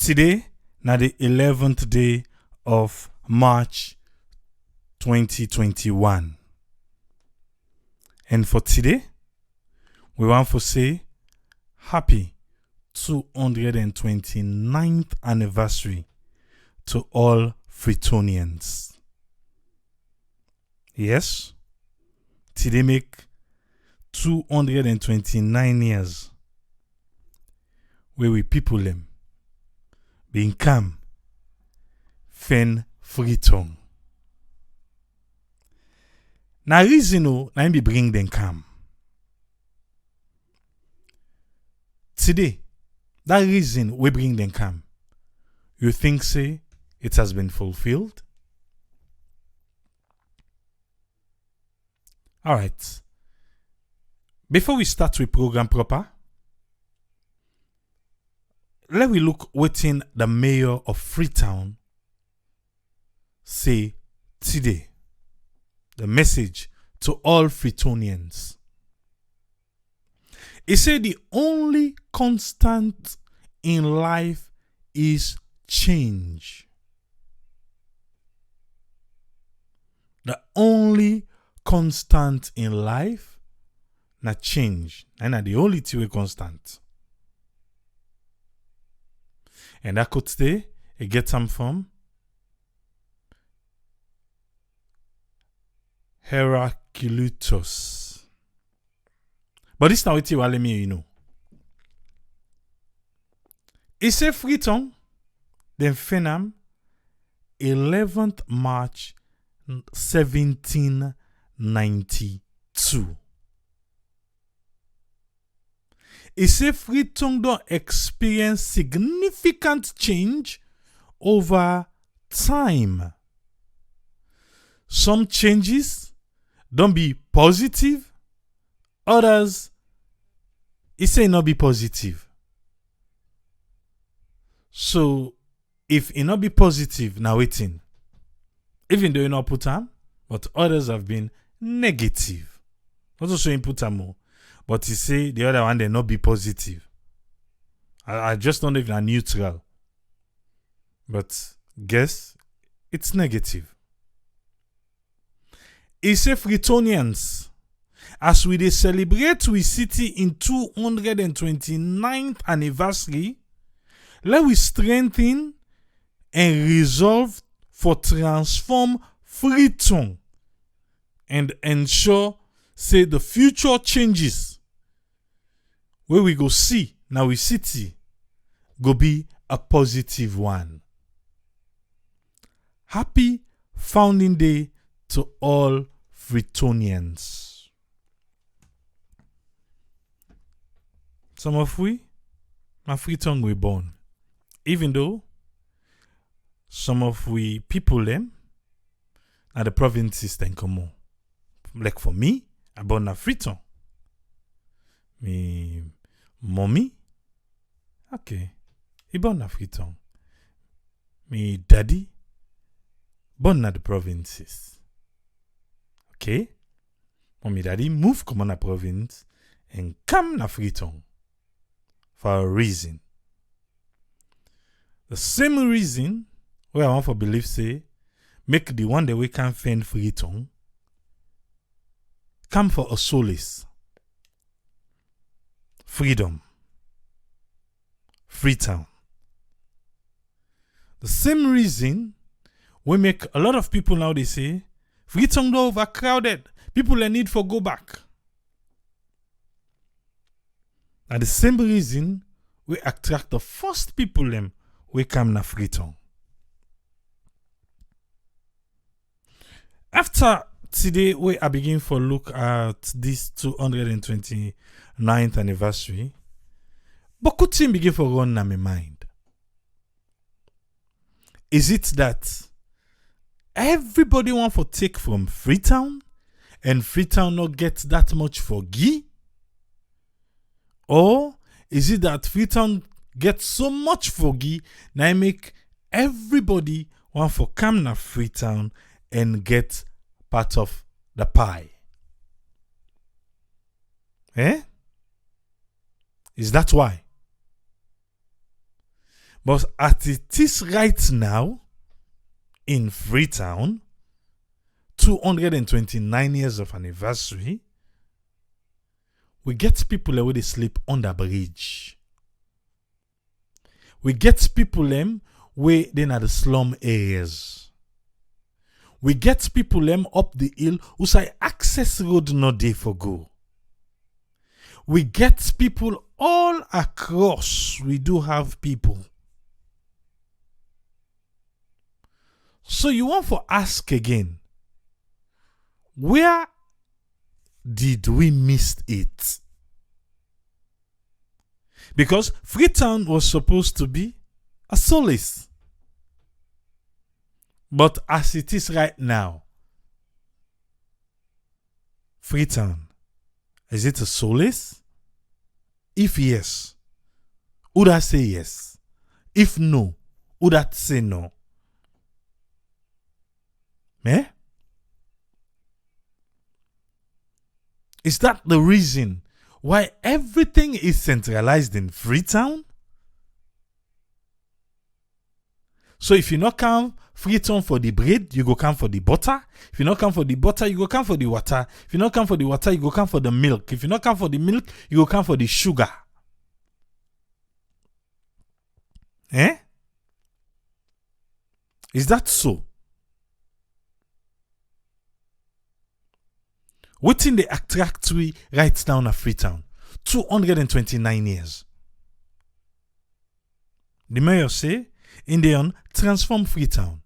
Today, na the 11th day of March 2021. And for today, we want to say happy 229th anniversary to all Freetonians. Yes, today make 229 years where we people them being calm, fen Freetown. Na reason na be bring them calm. Today, that reason we bring them calm. You think say it has been fulfilled? All right. Before we start with program proper, let we look within the mayor of Freetown say today. The message to all Freetonians. He said the only constant in life is change. The only constant in life na change. And the only thing constant. And that could stay, it get some from Heraclitus. But this now what you let me know. He said Freetown, then Fenam, 11th March 1792. He said Freetown don't experience significant change over time. Some changes don't be positive, others he say not be positive. So if it not be positive, now waiting. Even though you not put them, but others have been negative. Not also you put them more. But he say the other one they not be positive. I just don't know if they're neutral. But guess it's negative. He say Freetonians, as we dey celebrate we city in 229th anniversary, let we strengthen and resolve for transform Freetown and ensure say the future changes where we go see now we city go be a positive one. Happy founding day to all Freetonians. Some of we, my Freetown we born. Even though some of we people them are the provinces then come on. Like for me, I born na Freetown. Me mommy, okay, he born na Freetown. Me daddy, born na the provinces. Okay, mommy daddy move come on a province and come na Freetown for a reason. The same reason where I want for believe say make the one that we can find Freetown come for a solace. Freedom. Freetown. The same reason we make a lot of people now they say Freetown do overcrowded. People need for go back. And the same reason we attract the first people them we come na Freetown. After today, we are beginning for look at this 229th anniversary. But could thing begin for run in my mind? Is it that everybody want for take from Freetown and Freetown not get that much for Guy? Or is it that Freetown get so much for Guy now make everybody want for come na Freetown and get part of the pie? Eh? Is that why? But as it is right now in Freetown, 229 years of anniversary, we get people where they sleep on the bridge. We get people where they are the slum areas. We get people up the hill who say access road not there for go. We get people all across. We do have people. So you want to ask again, where did we miss it? Because Freetown was supposed to be a solace. But as it is right now, Freetown, is it a solace? If yes, would I say yes? If no, would I say no? Eh? Is that the reason why everything is centralized in Freetown? So if you not come Freetown for the bread, you go come for the butter. If you not come for the butter, you go come for the water. If you not come for the water, you go come for the milk. If you not come for the milk, you go come for the sugar. Eh? Is that so? Waiting the attract we right down at Freetown. 229 years. The mayor say, Indian transform Freetown.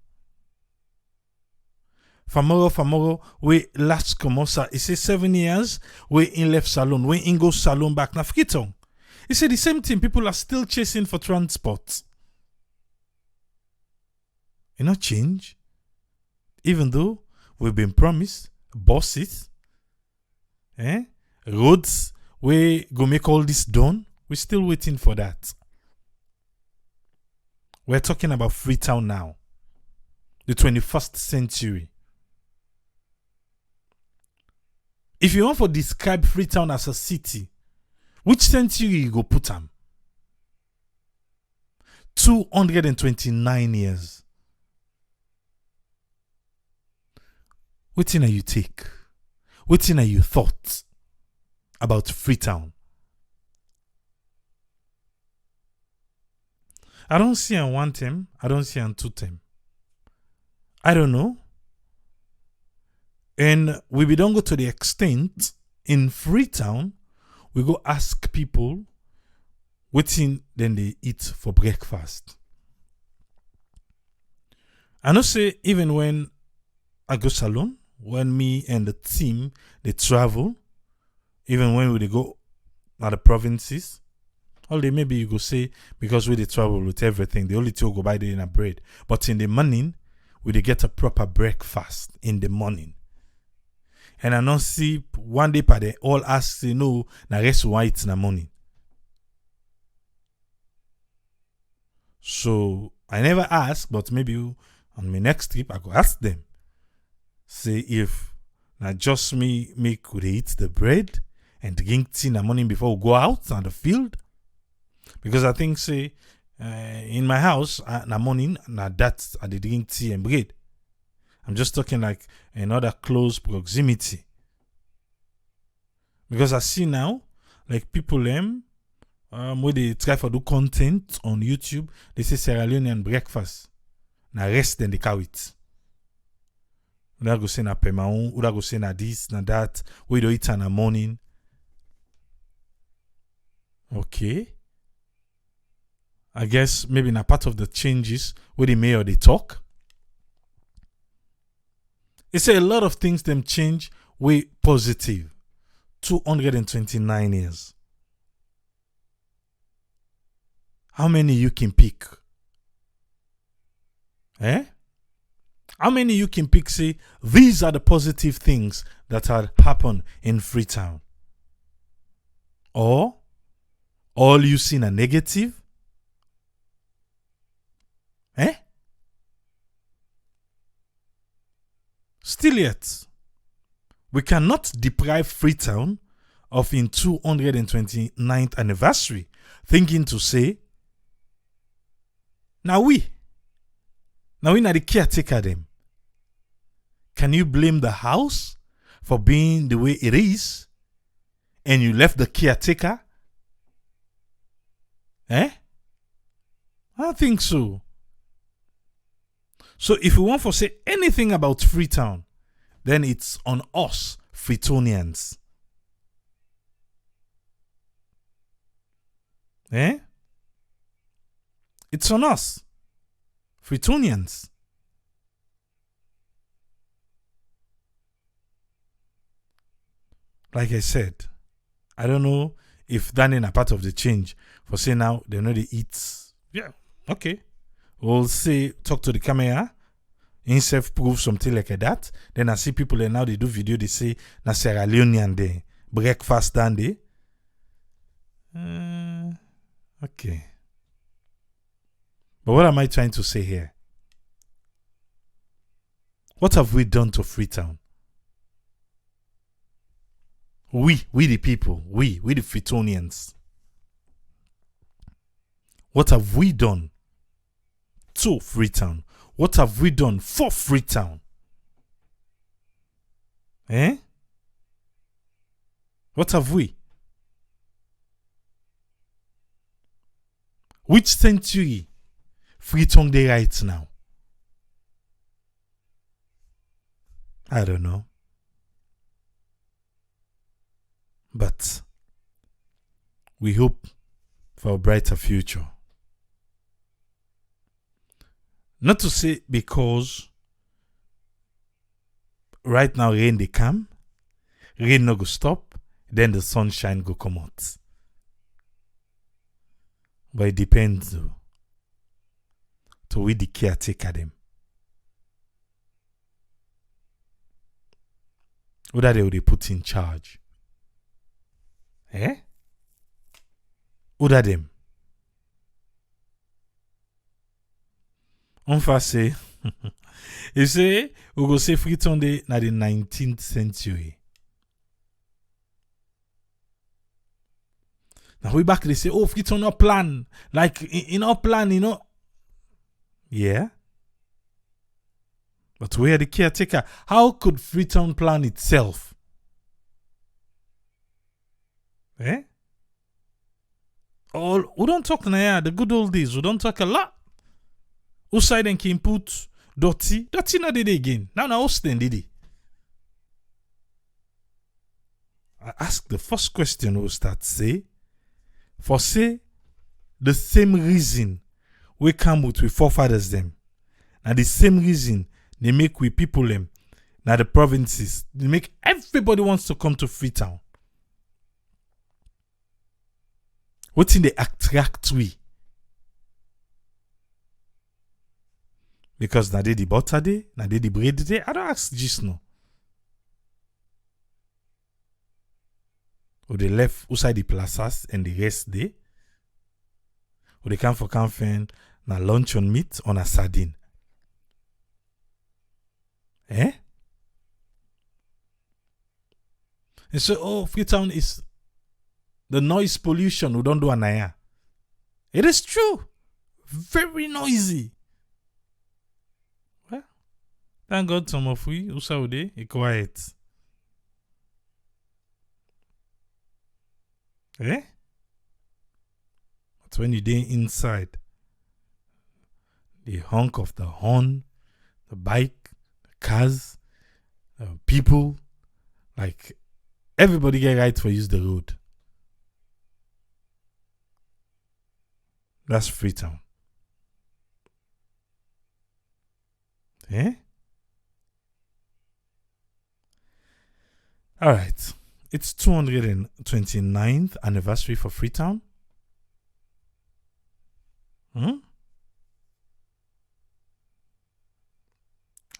Famoro, we last Komosa, he say 7 years, we in left salon, we in go salon back na Freetown. He said the same thing, people are still chasing for transport. You not change. Even though we've been promised buses, roads, we go make all this done, we're still waiting for that. We're talking about Freetown now. The 21st century. If you want to describe Freetown as a city, which century you go put them? 229 years. What are you take? What are you thought about Freetown? I don't see an one term. I don't see an two term. I don't know. And we don't go to the extent in Freetown, we go ask people what thing then they eat for breakfast. I know say even when I go salon, when me and the team they travel, even when we go at the provinces, all day maybe you go say because we they travel with everything, the only thing go buy the dinner bread. But in the morning, we they get a proper breakfast in the morning. And I don't see one day per day all ask say no na rest white in the morning. So I never ask, but maybe on my next trip I go ask them. Say if na just me could eat the bread and drink tea in the morning before we go out on the field. Because I think say in my house in the morning na that I dey drink tea and bread. I'm just talking like another close proximity. Because I see now, like people when they try to do content on YouTube, they say Sierra Leonean breakfast. Na rest then they cow it. Uda go say na pemaun, uda go say na this, na that. We do eat in the morning. Okay. I guess maybe na part of the changes where the mayor they talk. It say a lot of things them change way positive. 229 years. How many you can pick? How many you can pick say these are the positive things that had happened in Freetown? Or all you seen are negative? Still yet, we cannot deprive Freetown of in 229th anniversary, thinking to say Now we not the caretaker them. Can you blame the house for being the way it is and you left the caretaker? I don't think so. So if we want to say anything about Freetown, then it's on us, Freetonians. It's on us, Freetonians. Like I said, I don't know if that ain't a part of the change. For say now, they know they eat. Yeah, okay. We'll say, talk to the camera. Himself prove something like that. Then I see people and now they do video, they say, na Sierra Leone and they breakfast down there. Okay. But what am I trying to say here? What have we done to Freetown? We the people, we the Freetonians. What have we done to Freetown? What have we done for Freetown? What have we? Which century Freetown they right now? I don't know. But we hope for a brighter future. Not to say because right now rain they come, rain no go stop, then the sunshine go come out. But it depends though. To we the caretaker them. What are they put in charge? Who are them? On va say, you say, we go say Freetown day na the 19th century. Now we back they say, oh, Freetown no plan. Like, in our plan, you know. Yeah. But where the caretaker? How could Freetown plan itself? We don't talk now, the good old days. We don't talk a lot. Who side and can put Dirty na did again. Now Austin did it. I ask the first question we start say. For say the same reason we come with we forefathers them. And the same reason they make we people them. Now the provinces. They make everybody wants to come to Freetown. What's in the attract we? Because na dey the butter day, na dey the bread day. I don't ask just no. Or they left outside the plazas and the rest day. Or they come for campaign na lunch on meat on a sardine. And so, oh, Freetown is the noise pollution. We don't do anaya. It is true. Very noisy. Well, thank God some of we who Saudi is quiet. But when you dey inside, the honk of the horn, the bike, the cars, people, like everybody get right for use the road. That's Freetown. All right. It's 229th anniversary for Freetown.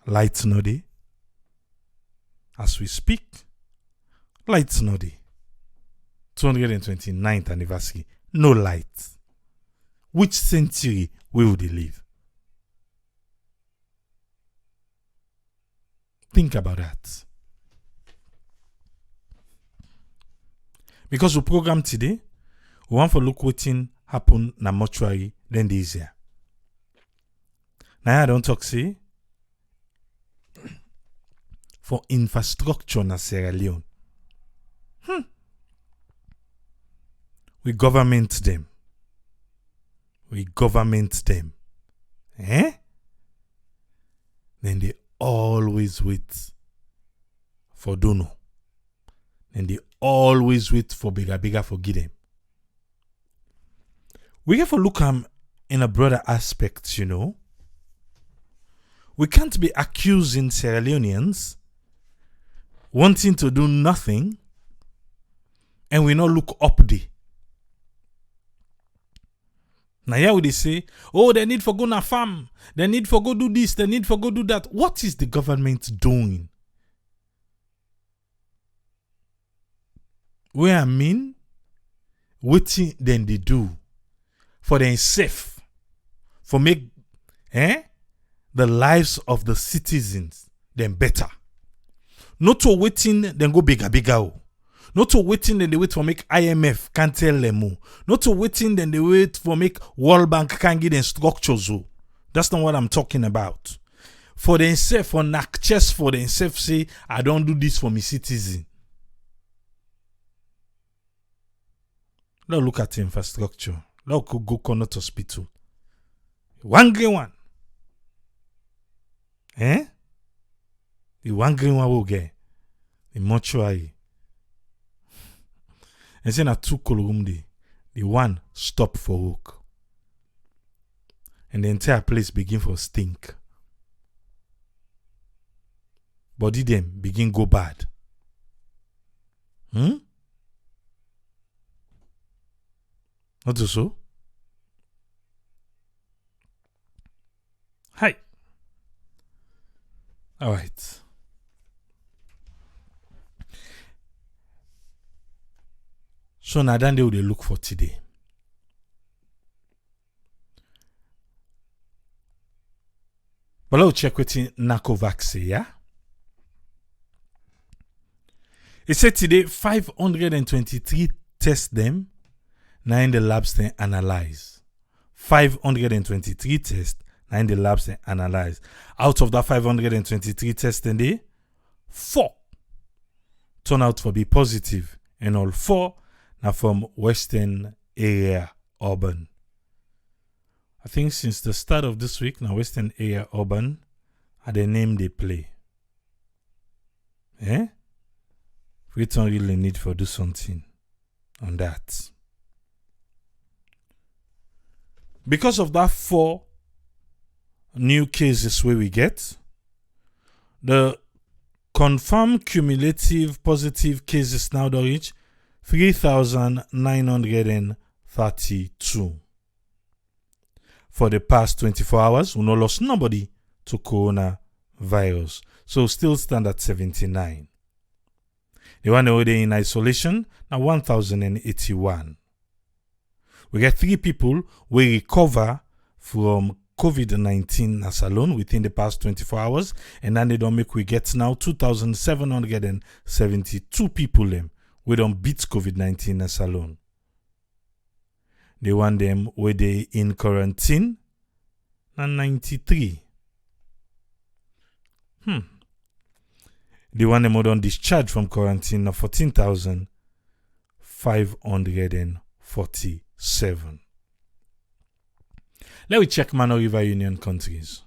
Lights noddy. As we speak, lights noddy. 229th anniversary. No lights. Which century will they live? Think about that. Because we program today, we want to look what happened na Mortuary then this year. Now I don't talk say for infrastructure na Sierra Leone. We government them. Eh? Then they always wait for dono. Then they always wait for bigger for give them. We have to look in a broader aspect, you know. We can't be accusing Sierra Leoneans wanting to do nothing and we not look up there. Now here would they say, oh, they need for go na farm, they need for go do this, they need for go do that. What is the government doing? Where I mean, waiting then they do for them safe, for make the lives of the citizens then better. Not to waiting then go bigger. Not to waiting then they wait for make IMF can't tell them. Not to waiting then they wait for make World Bank can't get them structures. That's not what I'm talking about. For themselves, for knock chest for themselves say, I don't do this for me citizen. Now look at the infrastructure. Now could go Connaught Hospital. One green one. The one green one will get. The Mortuary. And then at 2 column day, the one stop for work. And the entire place begin for stink. Body them begin go bad. Not so? Hi. All right. So now then they will look for today. But let's check with Nacovax, yeah? It said today 523 test them. Now in the labs they analyze. 523 tests. Now in the labs they analyze. Out of that 523 tests, then they 4 turn out to be positive, and all 4 now from Western area urban. I think since the start of this week, now Western area urban are the name they play. We don't really need for do something on that. Because of that 4 new cases where we get, the confirmed cumulative positive cases now don't reach 3,932. For the past 24 hours, we no lost nobody to coronavirus. So still stand at 79. The one already in isolation, now 1,081. We get 3 people who recover from COVID-19 as alone within the past 24 hours. And then they don't make we get now 2,772 people them. We don't beat COVID-19 as alone. They want them where they in quarantine and 93. They want them on discharge from quarantine of 14,547. Let me check Mano River Union countries.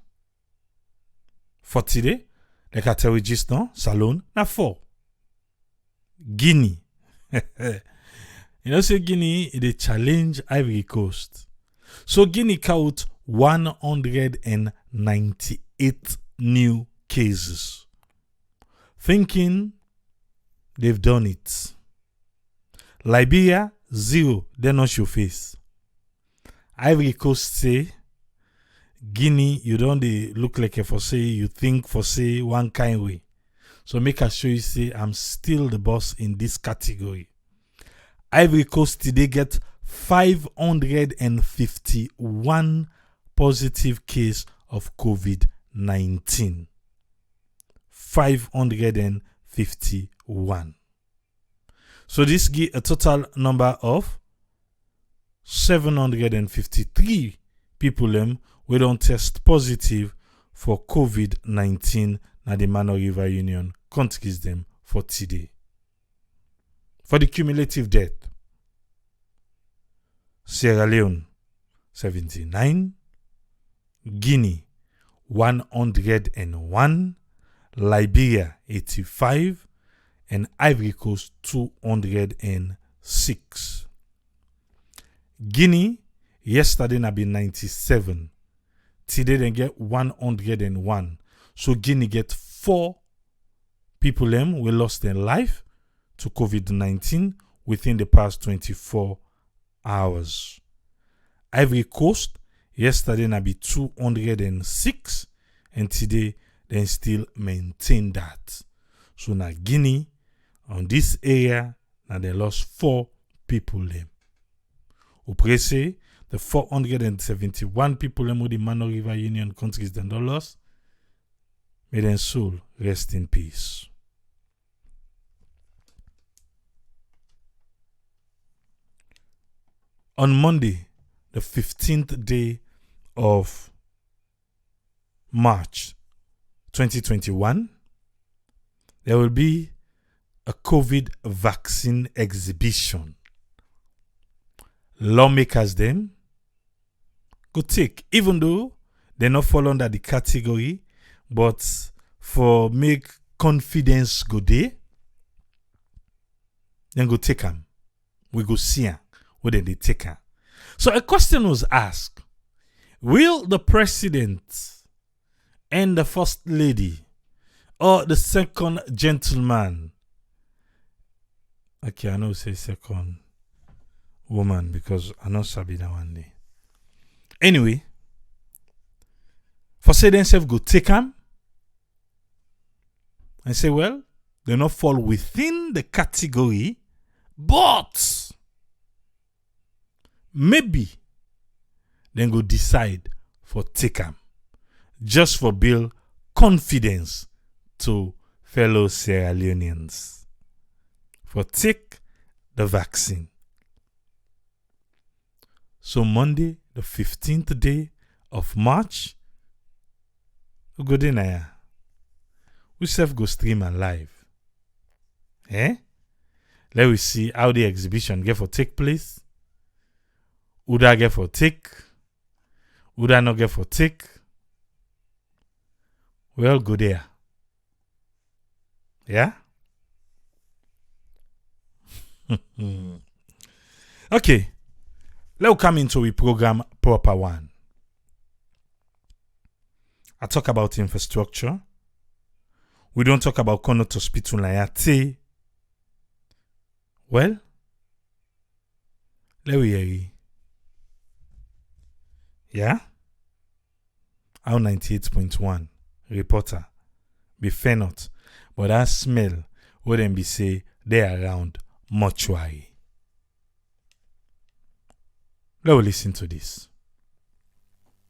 For today, like I tell you just now, Salone, na 4. Guinea. You know, say Guinea is a challenge Ivory Coast. So Guinea count 198 new cases. Thinking they've done it. Liberia, 0. They not show face. Ivory Coast say, Guinea, you don't look like a for say, you think for say one kind way. So make us show you say, I'm still the boss in this category. Ivory Coast today get 551 positive case of COVID-19. 551. So this give a total number of 753 people we don't test positive for COVID-19 na the Mano River Union countries them for today. For the cumulative death, Sierra Leone 79, Guinea 101, Liberia 85, and Ivory Coast 206. Guinea yesterday na been 97. Today they get 101. So Guinea get 4 people them we lost their life to COVID-19 within the past 24 hours. Ivory Coast yesterday na be 206, and today they still maintain that. So now Guinea on this area now they lost 4 people them. Say the 471 people them with the Mano River Union countries then don't lost. May their soul rest in peace. On Monday, the 15th day of March 2021, there will be a COVID vaccine exhibition. Lawmakers them go take, even though they not fall under the category, but for make confidence go there, then go take them. We go see them. Where they take her. So a question was asked: will the president and the first lady or the second gentleman? Okay, I know say second woman because I know Sabi that one day. Anyway, for say themselves go take them and say, well, they not fall within the category, but maybe then go decide for take them just for build confidence to fellow Sierra Leoneans for take the vaccine. So Monday, the 15th day of March, we go there now. We self go stream and live. Let we see how the exhibition get for take place. Would I get for take? Would I not get for take? Well, go there. Yeah? Okay. Let's come into a program proper one. I talk about infrastructure. We don't talk about Connaught Hospital like. Well, let we hear you. Yeah? Our 98.1 reporter be fair not, but that smell wouldn't be say they around Mortuary. Let's listen to this.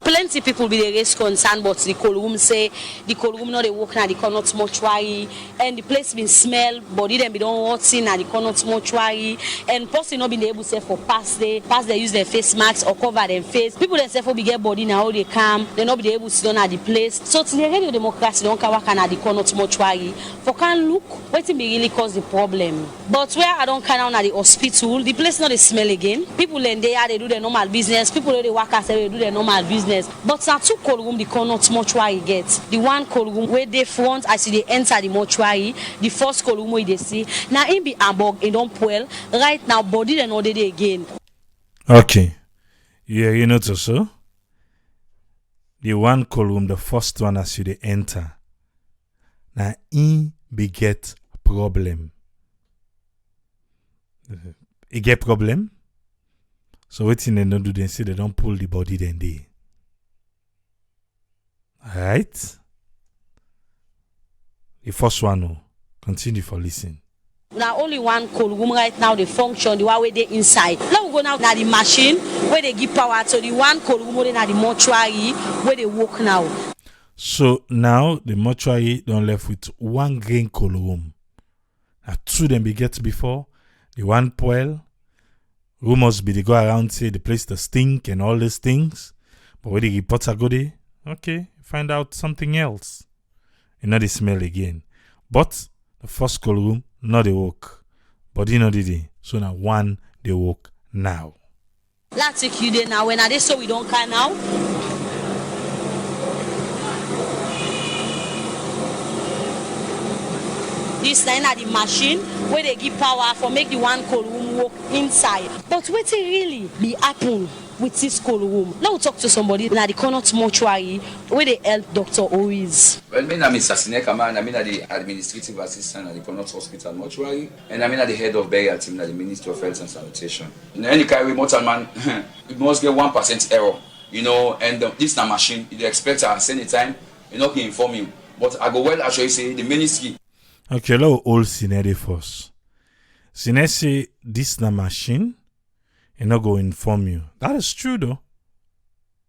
Plenty people be the raise concern, but the cold room say the cold room not they work na the Connaught Mortuary, and the place been smell, body them be don't rot in na the Connaught Mortuary, and person not been able to say for pass they use their face masks or cover their face. People themselves for be get body now how they come, they not be able to sit down at the place. So to the radio democracy don't come work na the Connaught Mortuary. For can look wetin be really cause the problem. But where I don't come down at the hospital, the place not they smell again. People in there they do their normal business. People they work as they do their normal business. But now 2 cold room the Connaught Mortuary gets. The one cold room where they front as they enter the mortuary, the first cold room where they see. Now in be abog in don't well. Right now body they know they again. Okay. Yeah, you know so. The one cold room, the first one as you they enter. Now in be get problem. It get problem. So what thing they don't do, they say they don't pull the body then they. Alright. The first one, no. Continue for listen. Now only one cold room right now they function the one where they inside. Now we go now the machine where they give power to the one cold room where they na the mortuary where they work now. So now the mortuary don't left with 1 green cold room. Now 2 them be get before. The one poil. Rumors be they go around say the place the stink and all these things. But when the reporter go there, okay, find out something else. You know the smell again. But the first cold room, not the work. But you know the day. So now one they work now. Let's take you there now. When are they so we don't care now? This line at the machine where they give power for make the one cold room work inside. But what it really be happen with this cold room? Now we talk to somebody in the Connaught Mortuary where they help Dr. Owizz. Well, my name is Simeon. I'm the administrative assistant at the Connaught Hospital Mortuary, and I'm the head of burial team at the Ministry of Health and Sanitation. In any kind of mortal man, it must get 1% error, and this is a machine. You expect at any time, can inform you. But I go well actually say the ministry. Okay, let's all Sinead first. Sinead say this na machine, go inform you. That is true though.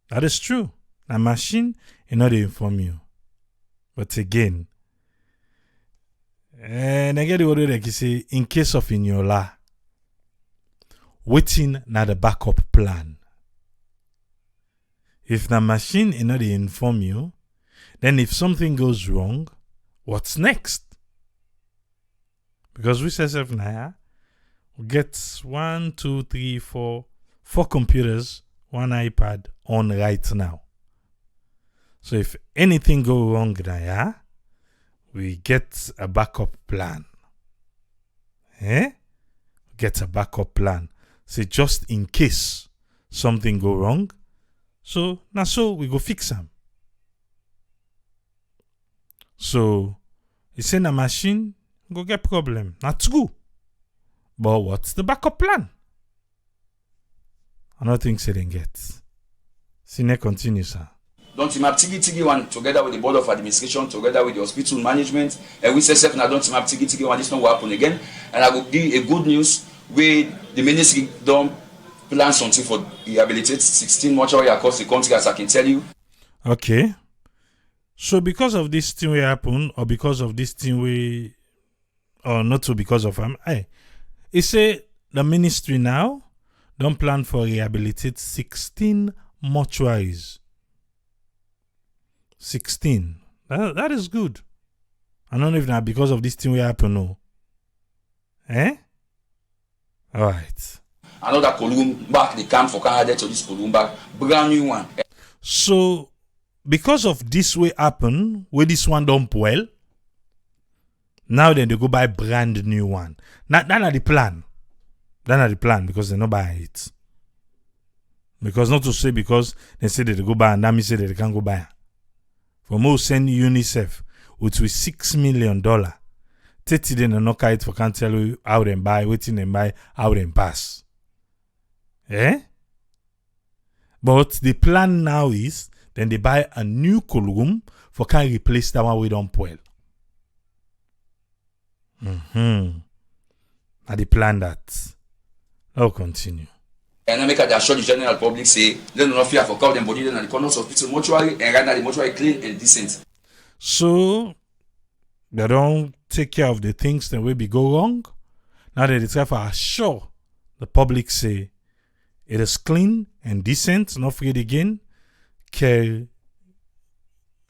That is true. The machine, they inform you. But again, and I get the word like you say, in case of in your law, waiting na the backup plan. If the machine they inform you, then if something goes wrong, what's next? Because we say now, we get 4 computers, 1 iPad on right now. So if anything go wrong now, we get a backup plan. Get a backup plan. So just in case something go wrong, so now we go fix them. So it's in a machine, go get problem. That's good. But what's the backup plan? I don't think they get. Sine continue, sir. Don't you map Tigi one together with the board of administration, together with the hospital management, and we say now don't you map Tigi one, this not will happen again. And I will give a good news where the ministry don't plan something for rehabilitate 16 mortuary across the country, as I can tell you. Okay. So because of this thing will happen, or because of this thing will, or not so because of he say the ministry now don't plan for rehabilitate 16 mortuaries. 16. That is good. I don't know if now because of this thing will happen, no. All right. Another column back, the camp for Canada to this column back, brand new one. So because of this way happen, where this one don't well, now then they go buy brand new one. That's not the plan. That's not the plan because they not buy it. Because not to say because they say that they go buy and that means say that they can't go buy. For most send UNICEF with $6 million. 30 days and knock it for can't tell you how they buy, waiting and buy, how they pass. But the plan now is then they buy a new column for can replace that one we don't well. And they plan that. I'll continue. And I make a assure the general public say they do not fear for cow them body then at the Connaught Hospital Mortuary and right now the mortuary clean and decent. So they don't take care of the things that will be go wrong. Now they try to assure the public say it is clean and decent, not forget again, care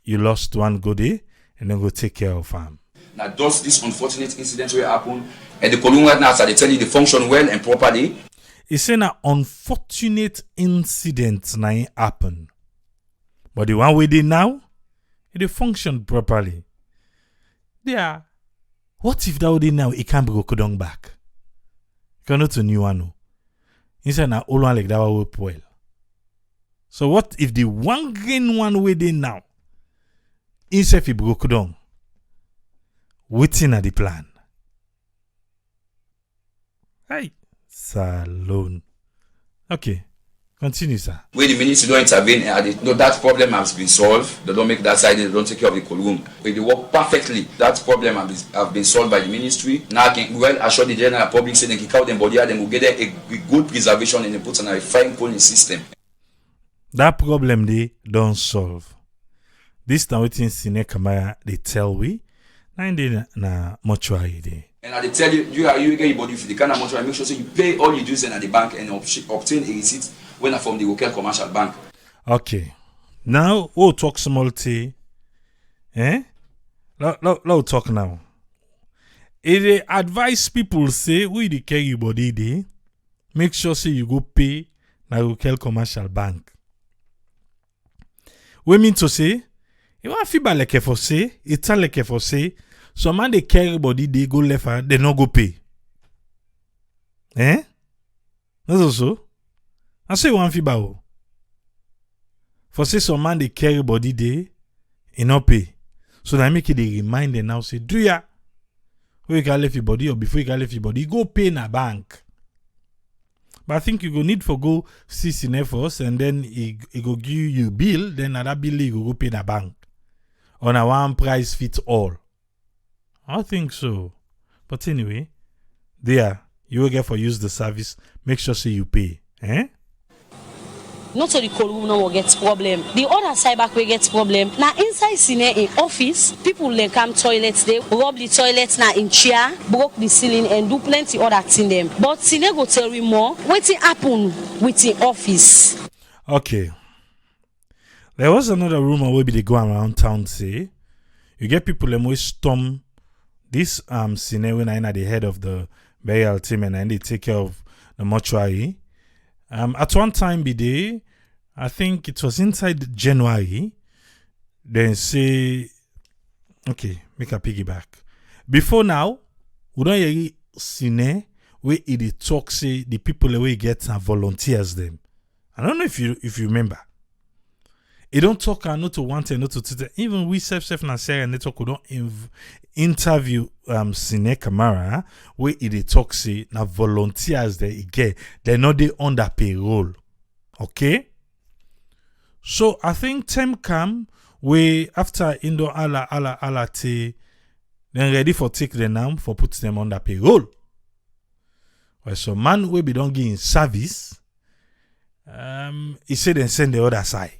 you lost one good day and then go take care of them. Now does this unfortunate incident will happen and the column right now as they tell you they function well and properly. It's an unfortunate incident now happen. But the one we did now, it function properly. Yeah. What if that would now it can't be go down back? You not a new one. Instead now old one like that will well. So what if the one green one we did now instead it broke down? Waiting at the plan. Hey. Salon. Okay. Continue, sir. Where the ministry don't intervene, that problem has been solved. They don't make that side, they don't take care of the column. Where they work perfectly, that problem have been solved by the ministry. Now I can well assure the general public say they can count them body, then will get a good preservation and they put on a fine cooling system. That problem they don't solve. This now waiting Sine Kamara they tell we. Now in na mortuary day. And I tell you, you get your body for the kind of mortuary, make sure so you pay all your dues at the bank and obtain a receipt when from the local commercial bank. Okay. Now we'll talk small tea. Let's talk now. It advise people say we the care your body dey. Make sure say you go pay na local commercial bank. We mean to say, you want FIBA like for say, it's like for say, some man they carry body they go left and they no go pay. That's also. I say one FIBA o. For say some man they carry body they no pay. So that make it they remind them now say, do ya? When you can left your body or before you can left your body, go pay in a bank. But I think you go need for go see Cine first and then he go give you bill, then that bill you go pay in a bank. On a one price fits all. I think so. But anyway, there, you will get for use the service. Make sure say you pay. Not so the Koroma no get problem. The other side back we get problem. Now inside Cine in office, people they come toilets, they rub the toilets now in chair, broke the ceiling and do plenty other thing them. But Cine go tell you more. What's happen with the office? Okay. There was another rumor where they go around town say you get people that always storm this Cine when I'm at the head of the burial team and they take care of the mortuary. At one time be day, I think it was inside January, then say, okay, make a piggyback. Before now, we don't hear Cine where it talk say the people away get volunteers them. I don't know if you remember. It don't talk not to want and not to two. Even we self na Sarah network we don't interview Cine Camara where it talk say na volunteers they get they're not they under payroll. Okay? So I think time come where after Indo ala te then ready for take them now for put them under payroll. Well, so man we be don't give in service. He said then send the other side.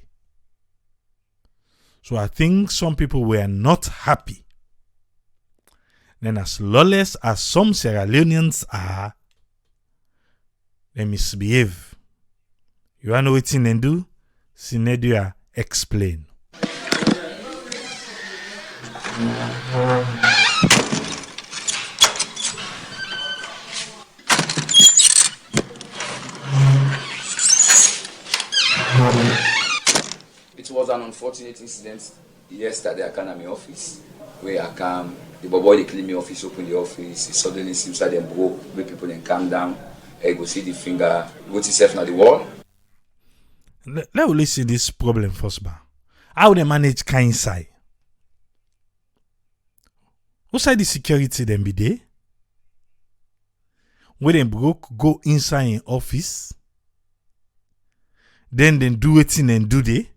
So I think some people were not happy. Then as lawless as some Sierra Leoneans are, they misbehave. You want to know what they do? Sinedia explain. It was an unfortunate incident yesterday at Academy office where I come, the boy they clean me office, open the office, it suddenly seems like they broke, where people then calm down, I go see the finger, go to yourself on the wall. Let me see this problem first, ba. How they manage kind side? What side the security them be there? When they broke, go inside in office, then do it in and do they.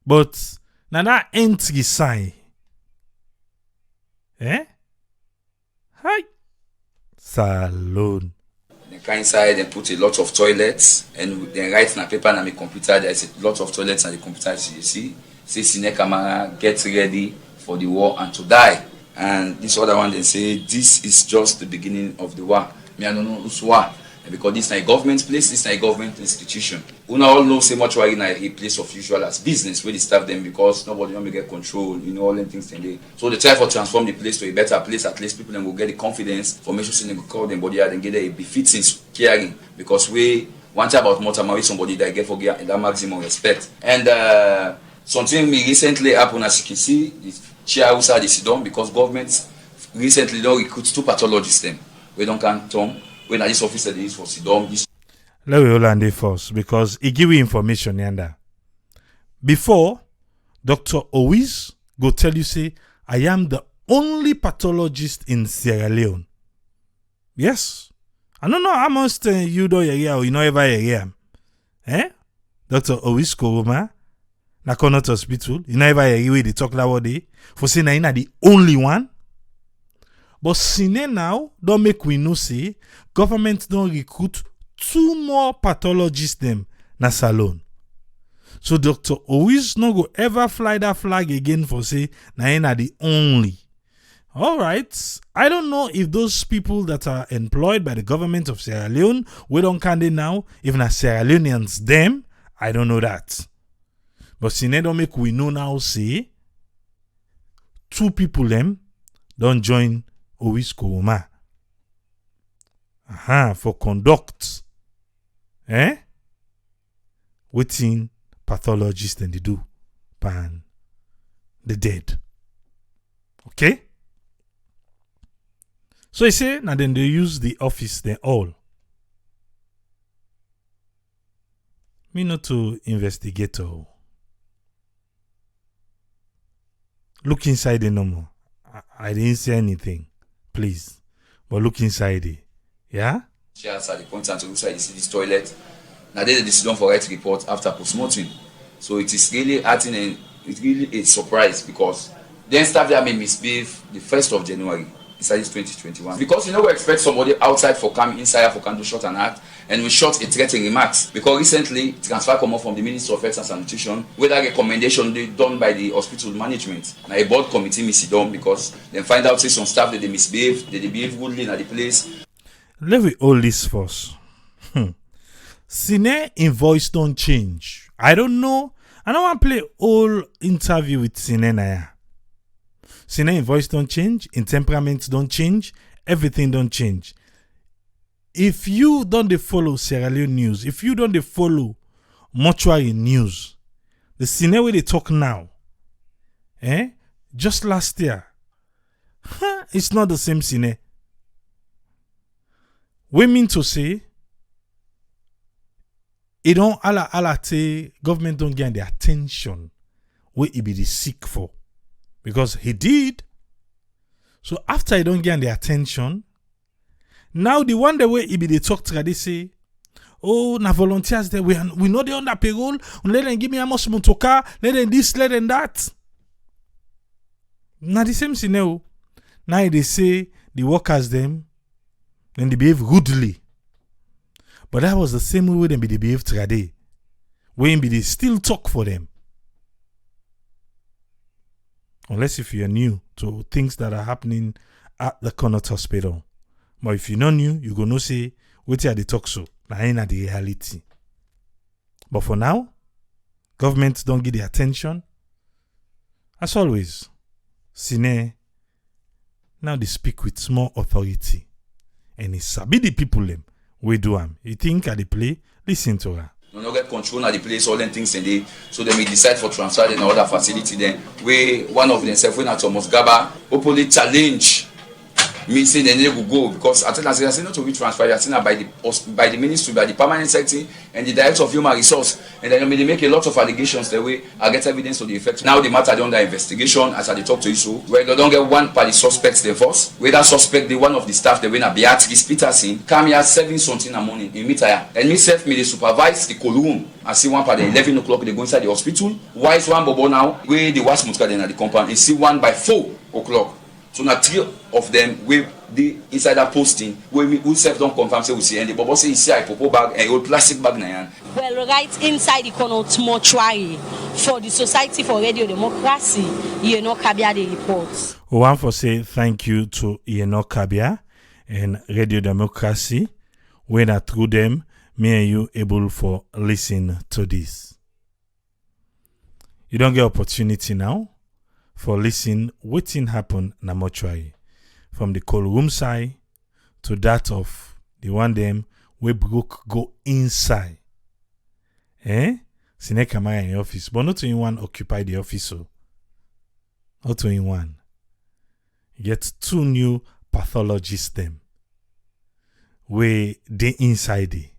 But now that entry side, Hi, salon. They come inside and put a lot of toilets and then write on a paper on my computer. There's a lot of toilets on the computer. You see, say Cine Camara get ready for the war and to die. And this other one they say this is just the beginning of the war. Me I don't know who's war. Because this is not a government place, this is not a government institution. We all know so much why in a place of usual as business where they staff them because nobody want to get control, all them things they. So they try to transform the place to a better place, at least people then will get the confidence for make sure they go call them body and get a befitting caring because we want about mortuary somebody that get for that maximum respect. And something me recently happened as you can see, the chair outside the Sidon because government recently don't recruit 2 pathologists them. We don't can Tom. When this officer is for Sidom, let me hold on there first because he give you information yonder. Before, Dr. Owizz go tell you say, I am the only pathologist in Sierra Leone. Yes. I don't know how much you don't hear or you know ever hear. Dr. Owizz Koroma, na Connaught Hospital, you know ever hear where they talk that day for saying na the only one. But Cine now don't make we know say government don't recruit 2 more pathologists them na salon. So Dr. Owizz no go ever fly that flag again for say na the only. Alright. I don't know if those people that are employed by the government of Sierra Leone we don't count it now, if na Sierra Leoneans them, I don't know that. But Sine don't make we know now say 2 people them don't join Owizz Koroma. For conduct. Waiting pathologist and they do pan the dead. Okay? So he say now then they use the office then all. Me not to investigator. Look inside the number. I didn't say anything. Please. But look inside it. Yeah? Chairs at the point and to look inside this toilet. Now they decision for right report after postmortem. So it is really acting and it's really a surprise because then staff there may misbehave the 1st of January. Inside this 2021. Because we expect somebody outside for come inside for can do short and act and we shot a threatening remarks because recently transfer come up from the Ministry of Health and Sanitation with a recommendation done by the hospital management. Now a board committee miss it done because they find out some staff that they misbehave, that they behave goodly at the place. Let me hold this first. Sine invoice don't change. I don't know. I don't want to play all interview with Sine Naya. Sine invoice don't change, in temperament don't change, everything don't change. If you don't follow Sierra Leone news, if you don't follow Mortuary news, the Sine way they talk now, just last year, it's not the same Sine. We mean to say, it don't government don't get the attention where it be the sick for. Because he did. So after he don't get the attention, now the one the way he be the talk to they say, oh, na volunteers there, we know they on that payroll, let them give me a much motoka, let them this, let them that. Now the same scenario. Now they say the workers them, then they behave rudely. But that was the same way they behave today. When they still talk for them. Unless if you're new to things that are happening at the Connaught Hospital. But if you're not new, you're going to say, what are the talk so? That ain't the reality. But for now, governments don't give the attention. As always, Sine, now they speak with small authority. And it's sabi the people them. We do them. You think at the play, listen to her. No get control at the place, all them things in there. So they may decide for transfer in another facility then. Where one of themselves when at Thomas Gaba openly challenge me saying they will go because I say not to be transferred, I think by the ministry, by the permanent secretary and the director of human resource, and then they make a lot of allegations the way I get evidence to the effect. Now the matter under investigation as I talk to you so where they don't get one by the suspects they first, where that suspect the one of the staff they win a Beatrice Peterson come here 7 something in the morning in Mitaya. And myself me they supervise the room. I see one by the 11 o'clock they go inside the hospital. Why is one bobo now where the wash mutka then at the compound and see one by 4 o'clock. So now 3 of them with the insider posting where we who self don't confirm say we see and the bobo say you see a popo bag and old plastic bag na. Well, right inside the Connaught Mortuary for the Society for Radio Democracy, Leone Kabia the reports. We want to say thank you to Leone Kabia and Radio Democracy. When I through them, me and you able for listen to this. You don't get opportunity now for listen waiting happen na mortuary. From the cold room side to that of the one them we broke go inside. Sine camera in the office. But not in one occupy the office so. Not in one. You get 2 new pathologists them. Where they inside it.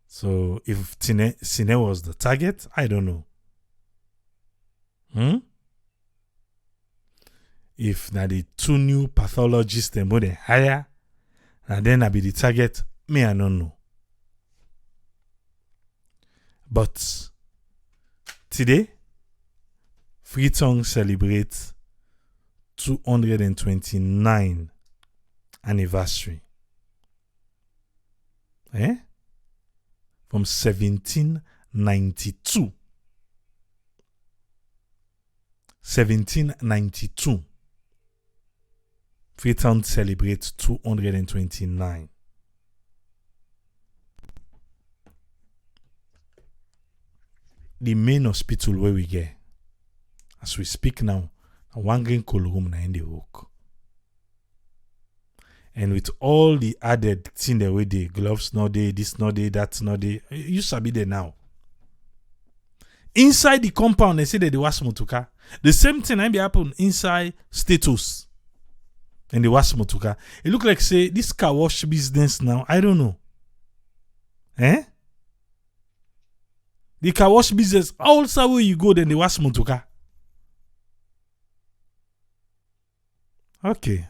So if Sine was the target, I don't know. If now the 2 new pathologists them more than higher, and then I be the target, me I don't know. But today, Freetown celebrates 229 anniversary. From 1792. 1792. Freetown celebrates 229. the main hospital where we get. As we speak now, one green Koroma na in the work. And with all the added thing the way the gloves not there, this not there, that not there, you sabi there now. Inside the compound, they say that they was motuka. The same thing I be happen inside status. And they was motuka. It look like say this car wash business now. I don't know. Eh? The car wash business, also where you go, then they was motuka. Okay.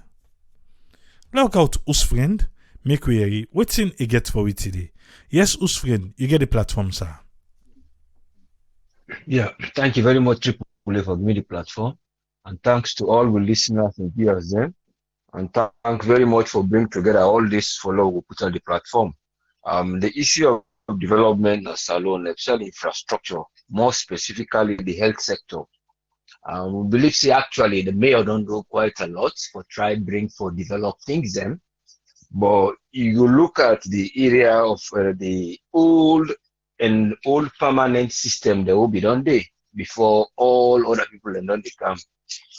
Look out, Owizz friend. Make we hear what's in a get for we today. Yes, Owizz friend, you get the platform, sir. Yeah, thank you very much, Triple A, for giving me the platform. And thanks to all the listeners and viewers there. And thanks very much for bringing together all this follow we put on the platform. The issue of development of salon, especially infrastructure, more specifically the health sector. We believe, see, actually, the mayor don't do quite a lot for try bring for develop things then. But you look at the area of the old permanent system that will be done there before all other people and done they come.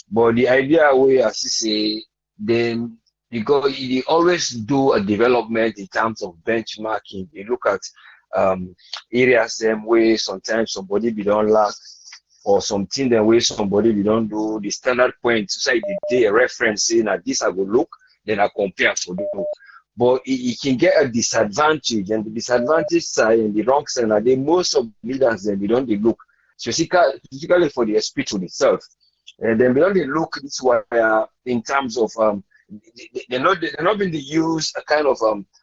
But the idea we as you say, then because you always do a development in terms of benchmarking. You look at areas them where sometimes somebody be don't lack, or something the way somebody we don't do the standard point society they referencing at this I will look, then I compare for them. But it can get a disadvantage, and the disadvantage side and the wrong side are the most of leaders then we don't they look specifically for the hospital itself. And then we don't they look this way in terms of they're not being use a kind of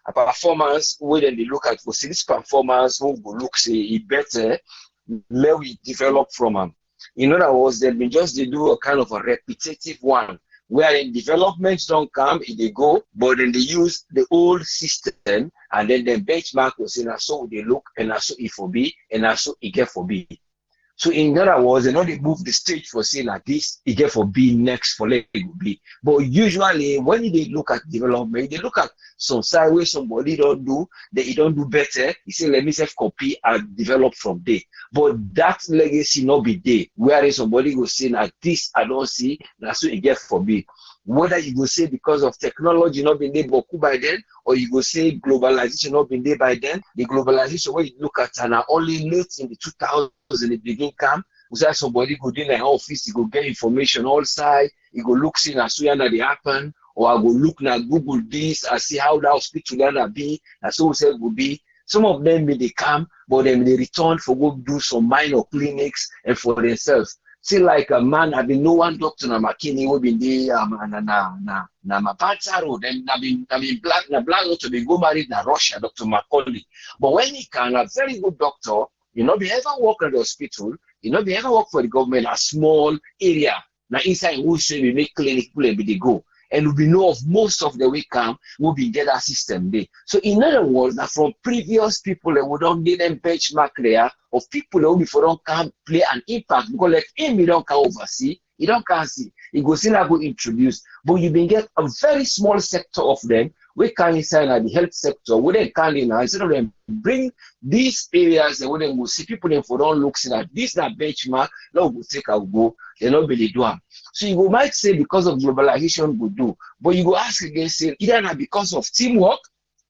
a performance where then they look at for see this performance who will look say it better where we develop from them. In other words, they do a kind of a repetitive one where in developments don't come, they go, but then they use the old system and then the benchmark was in so they look and so it for B and so it get for B. So in other words, they know they move the stage for saying like this, it get for B next for let it be. But usually when they look at development, they look at some side where somebody don't do, they don't do better. You say, let me self copy and develop from there. But that legacy not be there. Whereas somebody will say like this, I don't see, that's what it get for B. Whether you go say because of technology not been there by then, or you go say globalization not been there by then. The globalization when you look at and only late in the 2000s in the beginning come, we say somebody go in their office, you go get information all side, you go look see as soon as they happen, or I go look now Google this and see how that hospital gonna be, and so we say will be. Some of them may they come, but then they return for go do some minor clinics and for themselves. See, like a man, I've been no one doctor na makini who been there na mapata road, and I've been black to be go married na Russia, Dr. Macaulay. But when he can, a very good doctor, you know, be ever work at the hospital, you know, be ever work for the government, a small area, na inside which we make clinic, people be they go. And we know of most of the way come will be get that system there. So in other words, that from previous people that we don't need them benchmark there of people that will before don't come play an impact because like him he don't come oversee, he don't come see, he goes in and go introduce. But you been get a very small sector of them. We can inside at the health sector, we then can in instead of them bring these areas and we then go see people then for don't look see that this that benchmark, now we take our go, they not really do them. So you might say because of globalization we do, but you go ask again say either not because of teamwork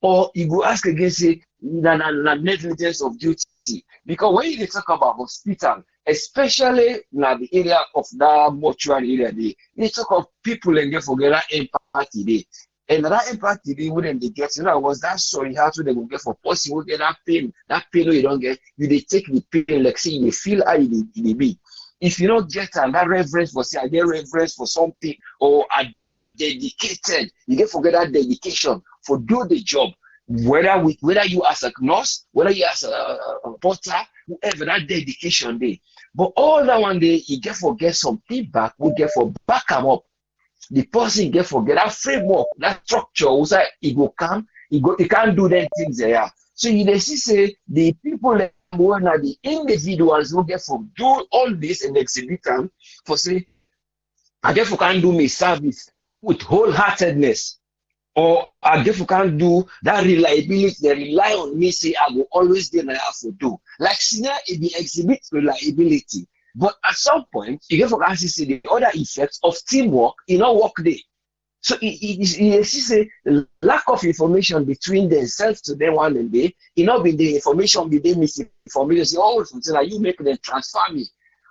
or you go ask again say negligence of duty. Because when you talk about hospital, especially in the area of that mortuary area, they talk of people and they forget that empathy there. And that empathy they wouldn't they get. You know, was that sorry how to they will get for person will get that pain you don't get, you they take the pain like say you feel how you be. If you don't get that reverence for say I get reverence for something or are dedicated, you get forget that dedication for do the job. Whether you as a nurse, whether you as a porter, whoever that dedication day. But all that one day you get forget some feedback, we get for back them up. The person get forget that framework, that structure, also he go come, he can't do them things there. So you see say the people that are the individuals who get for do all this and exhibit them for say, I get for can't do my service with wholeheartedness. Or I guess you can't do that reliability, they rely on me, say I will always do what I have to do. Like senior, it exhibits reliability. But at some point, you get for see the other effects of teamwork, work day. So you see the lack of information between themselves to them one and day, be the information be they misinformation. Say, oh, something like you make them transfer me.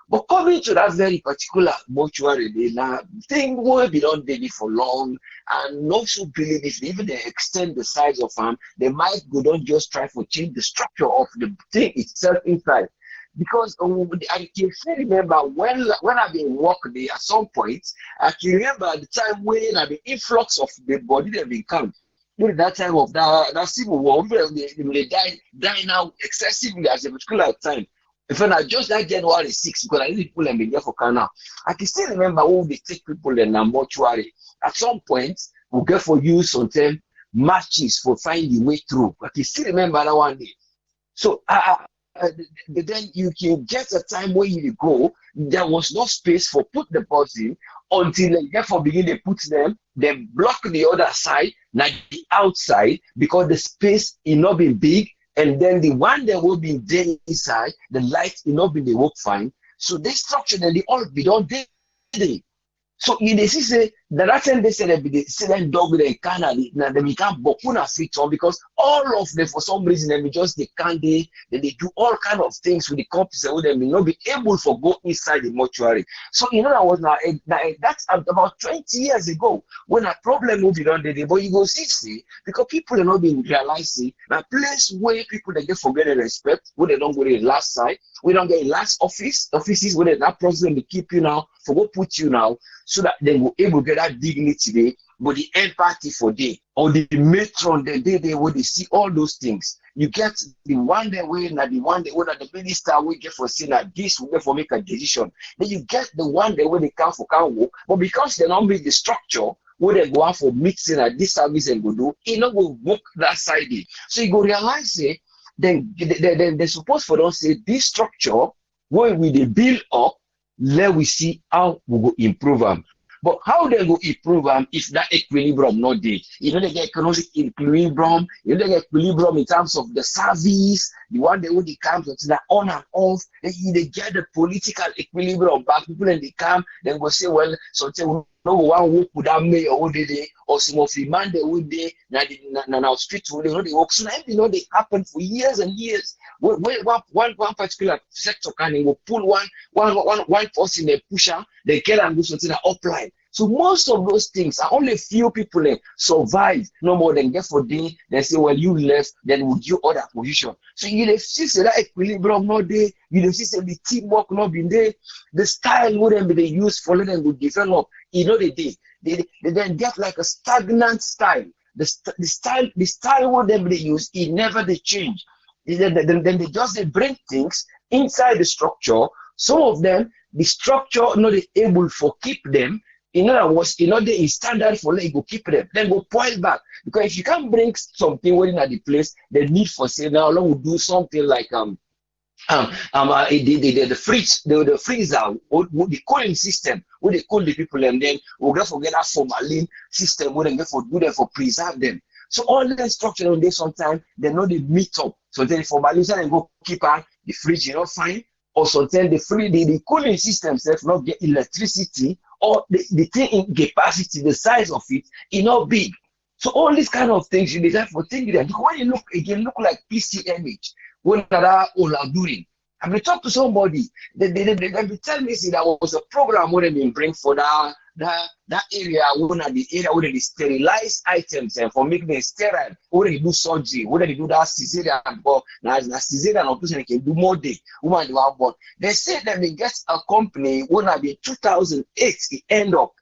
But coming to that very particular mortuary, now thing will be done daily for long, and also believe if even they extend the size of them, they might go don't just try to change the structure of the thing itself inside. Because I can still remember when I've been working there at some point, I can remember the time when the influx of the body that been come during that time of that civil war, they die now excessively at a particular time. In fact, I just that January 6th, because I need people and be there for Canada. I can still remember when they take people in a mortuary. At some point, we get for use some time matches for finding the way through. I can still remember that one day. So then you can get a time where you go, there was no space for put the person until they therefore begin to put them, then block the other side, like the outside, because the space is not being big, and then the one that will be there inside, the light is not being the work fine. So they structure then they all be done day. So you see say that time they say they be the silent dog with the Canada, they become bokuna Freetown because all of them for some reason they just they can't they do all kind of things with the companies that they may not be able to go inside the mortuary. So that was now that's about 20 years ago when a problem moved on the day, but you go see because people are not being realizing a place where people they get forget the respect, where they don't go to the last side, we don't get last offices where that person they keep you now for go put you now. So that they will able to get that dignity there, but the empathy for them, or the matron, the day where they see all those things. You get the one day when the one day when the minister will get for saying that this will get for make a decision. Then you get the one day when they can't work, but because they don't make the structure where they go out for mixing at this service and go do, will work that side. So you go realize then they're supposed for them say this structure where we they build up. Let we see how we go improve them. But how they go improve them if that equilibrium not there? They get economic equilibrium, they get equilibrium in terms of the service, the one that when they come to that on and off, they get the political equilibrium back. People in the camp, then go say, well, so no one work with that mayor all day, or some of the man they would day, now street will they work. So they happen for years and years. One particular sector can pull one person a pusher, they get and do something upline. So most of those things are only few people survive no more than get for day. They say, well, you left, then would you other position. So you see that equilibrium not there, you see the teamwork not been there, the style wouldn't be used for them to develop. They then get like a stagnant style. The style what they use, it never they change. Then they just bring things inside the structure. Some of them, the structure not able for keep them. In other words, they is standard for let go keep them, then go point back. Because if you can't bring something within at the place, the need for say now long will do something like the freezer or the cooling system where they cool the people and then we'll get forget that formalin system where they get for do them for preserve them. So all the structure on there sometimes they know they meet up. So then formalin and go keep out the fridge, fine. Or sometimes the cooling system self not get electricity or the thing in capacity, the size of it is not big. So all these kind of things you design for thinking that when you look again, look like PC image when that all are doing. I mean, talk to somebody. They tell me that was a program where they been bring for that area, the area where they sterilize items and for making them sterile, where they do surgery, where they do that cesarean, but now cesarean operation they can do more day. Woman they want born. They say that they get a company when in 2008 it end up.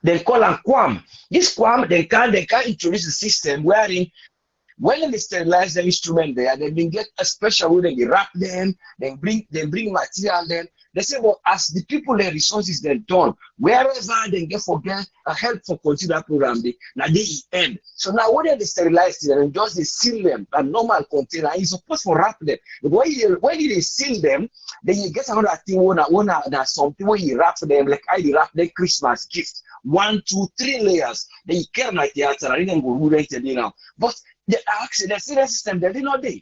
They call them Quam. This Quam they can introduce a system wherein when they sterilize the instrument there, they get a special way they wrap them, then bring material then. They say, well, as the people their resources they're done, wherever they get a help for consider program, now they end. So now when they sterilize them and just they seal them a normal container, you're supposed to wrap them. But when they seal them, then you get another thing that's something where you wrap them like I wrap their Christmas gift. 1, 2, 3 layers. Then you care like theater, I didn't go right now. But they say the system, they did not do.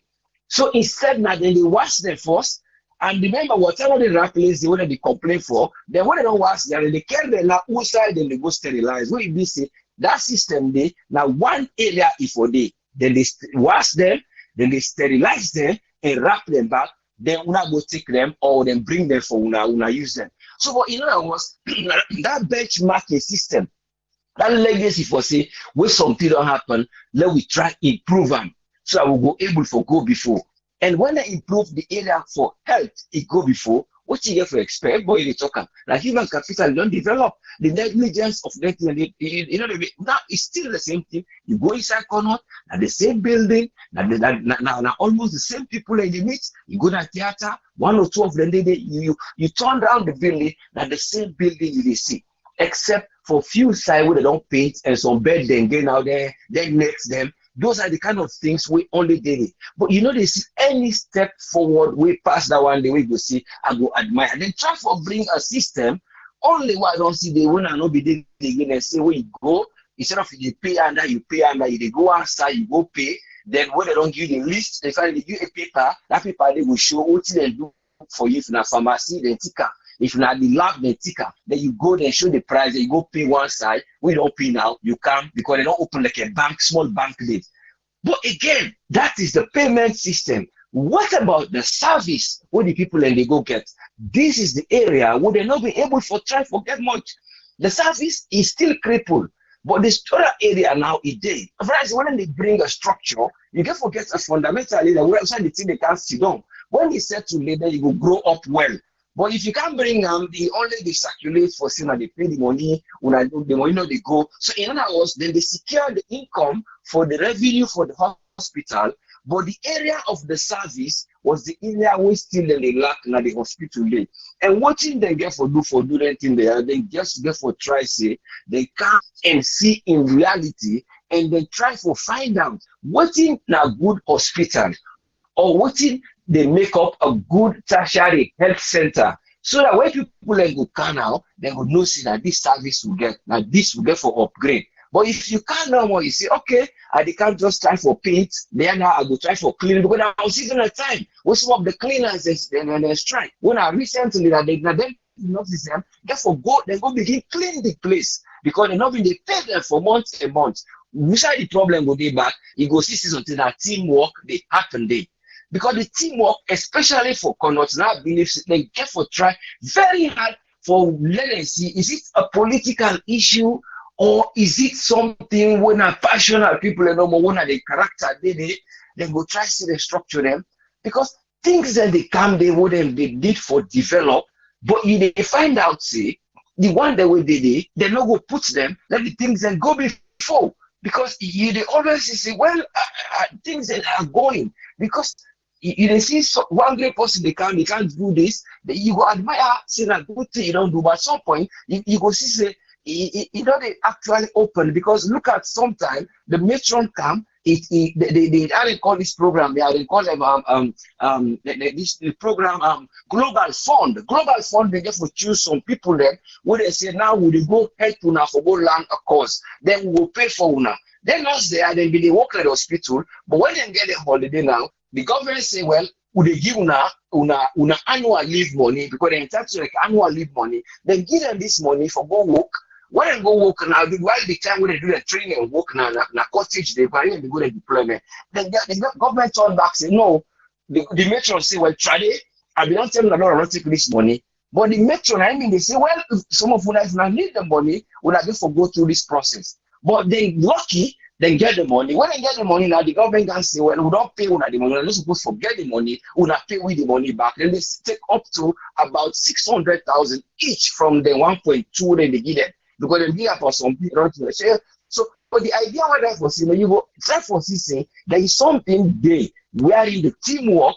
So instead now then they wash them first. And remember, whatever the rat place they want to complain for, then when they don't wash them, they carry them outside, then they go sterilize. What if they say that system they now one area is for day, then they wash them, then they sterilize them and wrap them back, then una go take them or then bring them for una use them. So but in other words, that benchmarking system, that legacy for say when something don't happen, let we try improve them so that we go able to go before. And when I improve the area for health, it go before, what you get for expect, boy, they talk like human capital don't develop the negligence of that. You know, now it's still the same thing. You go inside corner, at the same building, now almost the same people in the midst. You go to theater, one or two of them, you turn down the building, at the same building you see, except for few sides where they don't paint and some bed then get out there, then next them. Those are the kind of things we only did it. But you know, they see any step forward, we pass that one, the way you see, I go admire. Then try for bring a system, only what I don't see, they will not be there again and say, where you go, instead of you pay under, you go outside, you go pay. Then when they don't give you the list, they finally give you a paper, that paper they will show what they do for you. If not pharmacy, then ticker. If not the lab, then ticker. Then you go there, show the price, then you go pay one side. We don't pay now, you come because they don't open like a bank, small bank date. But again, that is the payment system. What about the service where the people and they go get? This is the area where they're not be able to try to get much. The service is still crippled, but the other area now is there. Whereas when they bring a structure, you can forget a fundamental leader where outside the thing they can't sit down. When they settle later, you will grow up well. But if you can't bring them, they circulate for saying that they pay the money, when I do the money, they go. So in other words, then they secure the income for the revenue for the hospital, but the area of the service was the area where still they lack in the hospital. And what thing they get for do anything there, they just get for try say they come and see in reality, and they try for find out what in a good hospital or what in they make up a good tertiary health center, so that when people like go can now, they will know see that this service will get, now this will get for upgrade. But if you can't no more, you say, okay, I can't just try for paint, then now I go try for cleaning, because I was even a time when some of the cleaners they strike. When I recently that they notice them, therefore go begin clean the place because they not been they pay them for months and months. Beside the problem go they back, you go see something that teamwork they happen there. Because the teamwork, especially for connotes, now believes they get for try very hard for let us see, is it a political issue or is it something when a passionate people and no more when the character they go try to restructure them, because things that they come they wouldn't they did for develop, but you they find out say the one that way they no go put them, let the things then go before, because you they always say well things that are going, because you see one great person they can't do this, you go admire say that good thing you don't do, but at some point you go see say you know they actually open, because look at sometime the matron come they are call this program, they are call them this program global fund they just will choose some people there where they say now we go help una for go land a cause, then we will pay for una, then once they are then they work at the hospital, but when they get a holiday now the government say well would they give una annual leave money, because they entitled to like annual leave money, then give them this money for go work. When they go work now, while the time when they do the training and work now, cottage, they go to deployment. Then the government turn back say, no, the matron say, well, try it. I be not telling them I don't take this money. But the matron, I mean, they say, well, if some of you guys now need the money, we'll have to go through this process. But they lucky, then get the money. When they get the money now, the government can say, well, we don't pay una the money. We're not supposed to get the money. We'll not pay with the money back. Then they take up to about 600,000 each from the 1.2 that they give them. Because they give for some people. So, but the idea what that was, you go try for say there is something there wherein the teamwork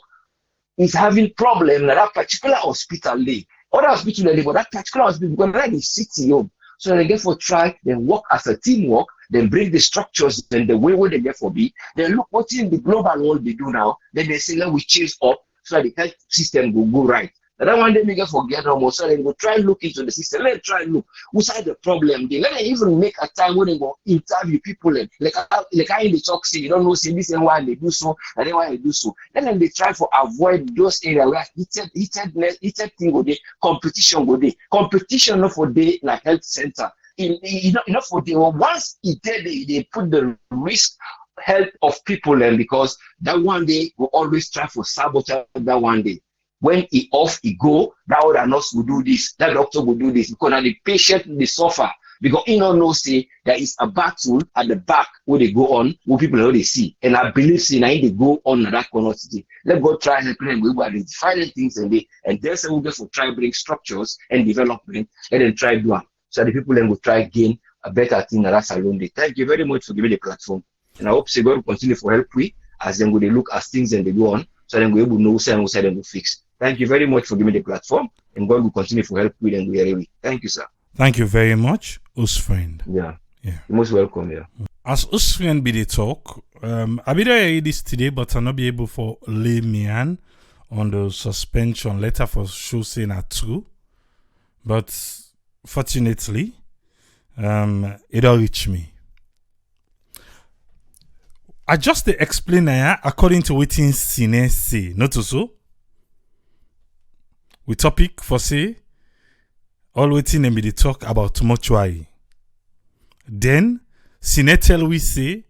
is having problem in that particular hospital day. Other hospital day, but that particular hospital because like the city home. So they get for try, then work as a teamwork, then bring the structures and the way where they get for be. Then look what in the global world they do now. Then they say let we change up so that the health system will go right. That one day make forget almost. So they go try look into the system. Let's try look who's the problem. They let them even make a time when they go interview people like how in the talk say you don't know say this and why they do so and then why they do so. Then they try for avoid those areas where heated thing go there, competition go there. Competition not for day in a health center. Enough for the once they put the risk health of people and because that one day will always try for sabotage that one day. When he off, he go, that other nurse will do this, that doctor will do this, because now the patient they suffer. Because he don't know say there is a battle at the back where they go on, where people know they see. And I believe say now they go on that quantity. Let God try helping them. We will identify the things and there's a way for try bring structures and development and then try do them. So the people then will try gain a better thing than that's alone. Thank you very much for giving the platform. And I hope say God will continue for help we as then they look at things and they go on. So then we will know and then we'll fix. Thank you very much for giving the platform, and God will continue to help with and we are. Thank you, sir. Thank you very much, Owizz friend. Yeah. Yeah. You're most welcome, yeah. As Owizz friend be the talk, I be there this today, but I'll not be able for Leone on the suspension letter for show saying that true. But fortunately, it all reached me. I just explain according to what Simeon say, not so. We topic for say all waiting and be the talk about mortuary. Then Simeon tell we say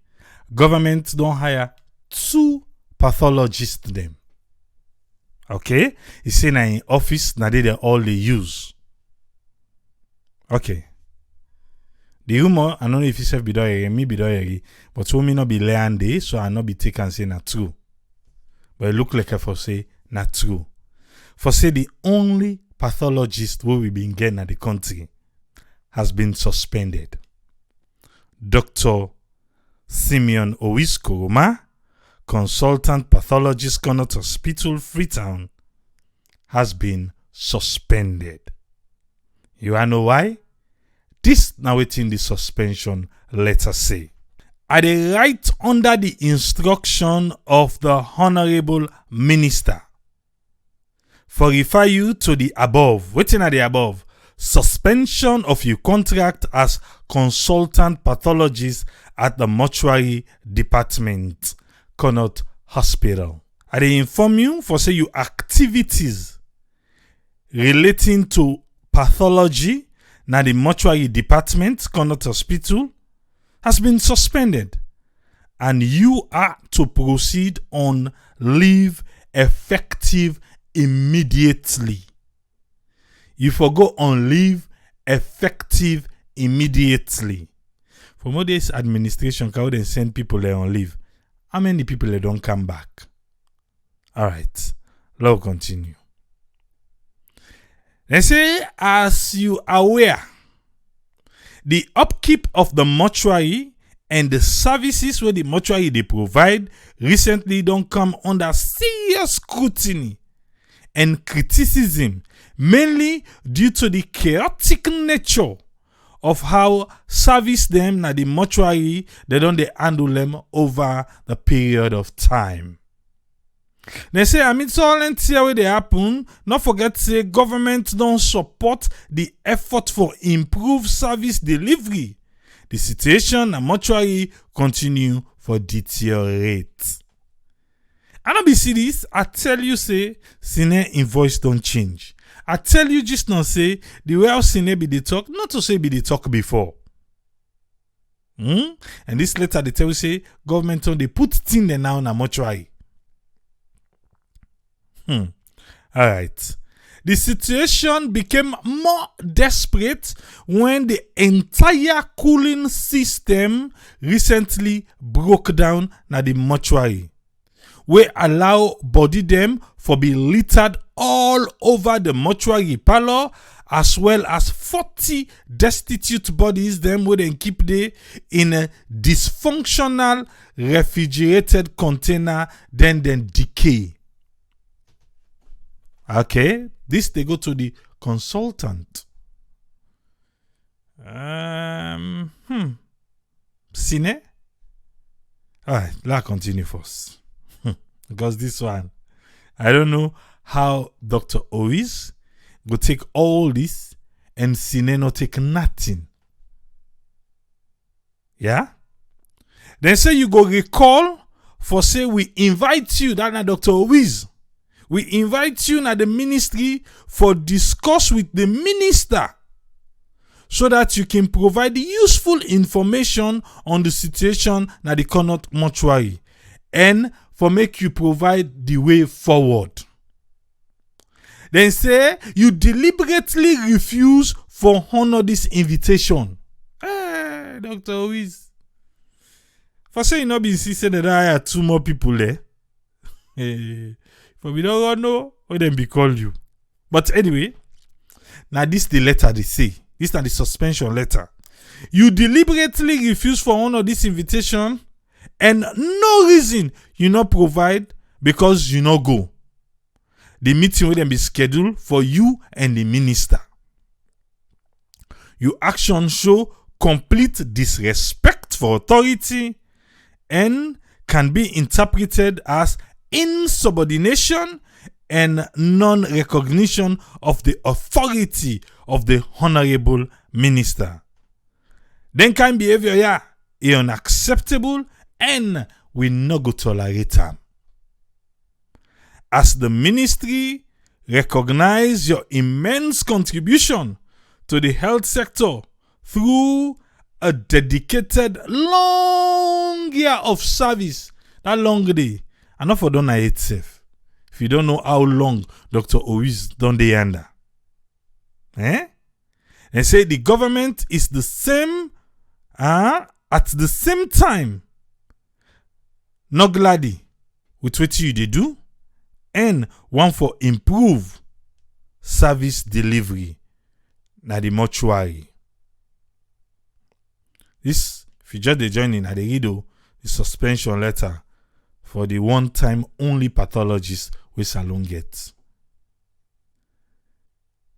government don't hire 2 pathologists them. Okay? He say na in office na they all they use. Okay. The rumor, I don't know if he said me bidoyeri, but so me not be Leone, so I not be taken say not true. But it look like I for say not true. For say the only pathologist who we been getting at the country has been suspended. Dr. Simeon Owizz Koroma, consultant pathologist Connaught Hospital, Freetown, has been suspended. You wanna know why? This now waiting the suspension letter say. I dey write under the instruction of the Honorable Minister for refer you to the above. Waiting at the above. Suspension of your contract as consultant pathologist at the Mortuary Department, Connaught Hospital. I dey inform you for say your activities relating to pathology na the Mortuary Department, Connaught Hospital, has been suspended and you are to proceed on leave effective immediately. You forgo on leave effective immediately. For more days administration can then send people there on leave. How many people they don't come back? Alright, let's continue. They say, as you are aware, the upkeep of the mortuary and the services where the mortuary they provide recently don't come under serious scrutiny and criticism, mainly due to the chaotic nature of how service them na the mortuary they don't they handle them over the period of time. They say, amidst all and here where they happen, not forget say government don't support the effort for improved service delivery. The situation and mortuary continue for deteriorate. I don't be see this. I tell you say, Simeon invoice don't change. I tell you just not say the way how Simeon be the talk, not to say be the talk before. And this letter they tell you say government on they put thing there now in a mortuary. Alright. The situation became more desperate when the entire cooling system recently broke down na the mortuary, where allow body them for be littered all over the mortuary parlor, as well as 40 destitute bodies them where they keep they in a dysfunctional refrigerated container then decay. Okay, this they go to the consultant. Simeon? Alright, let's continue first. Because this one, I don't know how Dr. Owizz go take all this and Sine no take nothing. Yeah? Then say you go recall for say we invite you, that na Dr. Owizz. We invite you na the ministry for discuss with the minister so that you can provide useful information on the situation na the Connaught Mortuary and for make you provide the way forward. Then say you deliberately refuse for honor this invitation. Hey, Dr. Owizz. For say you not be insisting that I had 2 more people there. Hey, for we don't know what them be call you. But anyway, now this the letter they say. This is the suspension letter. You deliberately refuse for honor this invitation and no reason you not provide because you not go. The meeting will then be scheduled for you and the minister. Your actions show complete disrespect for authority and can be interpreted as insubordination and non-recognition of the authority of the honorable minister. Then kind behavior is unacceptable and we not go tolerate them. As the ministry recognize your immense contribution to the health sector through a dedicated long year of service, that long day, enough for don't itself. If you don't know how long Dr. Owizz done the under. They say the government is the same at the same time not glady with what you they do and one for improve service delivery na the mortuary. This, if you just the joining at the read the suspension letter for the one-time only pathologist we Salon gets.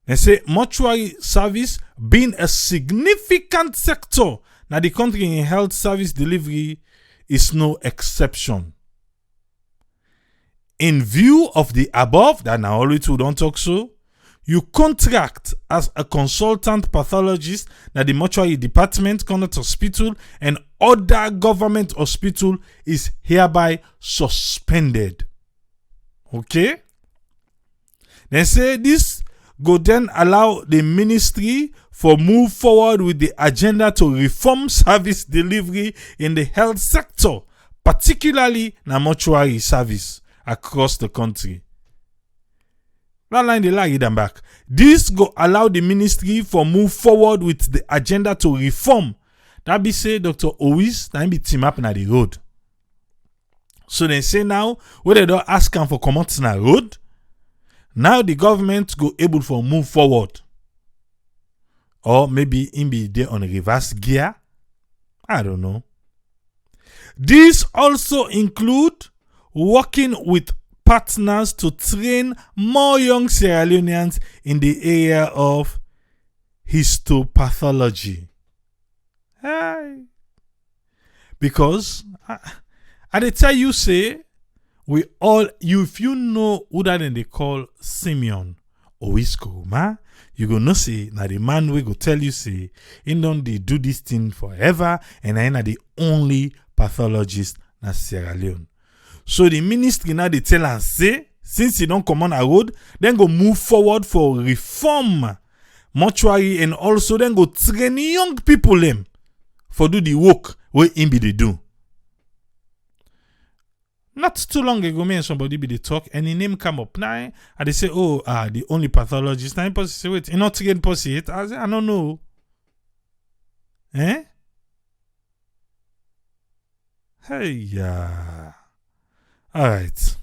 They say mortuary service being a significant sector now the country in health service delivery is no exception. In view of the above, that now already we don't talk so, you contract as a consultant pathologist that the mortuary department, Connaught Hospital, and other government hospital is hereby suspended. Okay? They say this go then allow the ministry for move forward with the agenda to reform service delivery in the health sector, particularly na mortuary service across the country. That line they like them back. This go allow the ministry for move forward with the agenda to reform. That be say Dr. Owizz, that be team up na the road. So they say now, when they don't ask him for come out na road, now the government go able for move forward. Or maybe him be there on a reverse gear. I don't know. These also include working with partners to train more young Sierra Leoneans in the area of histopathology. Hey. Because I they tell you say we all if you know who that they call Simeon or Koroma, you go know say now the man we go tell you say he don't they do this thing forever and I am the only pathologist na Sierra Leone. So the ministry now they tell and say since he don't come on a road, then go move forward for reform mortuary and also then go train young people them for do the work where him be they do. Not too long ago, me and somebody be the talk and the name come up now and they say, oh, the only pathologist. Now person say, wait, you not train person yet? I say, I don't know. Eh? Hey, yeah. All right.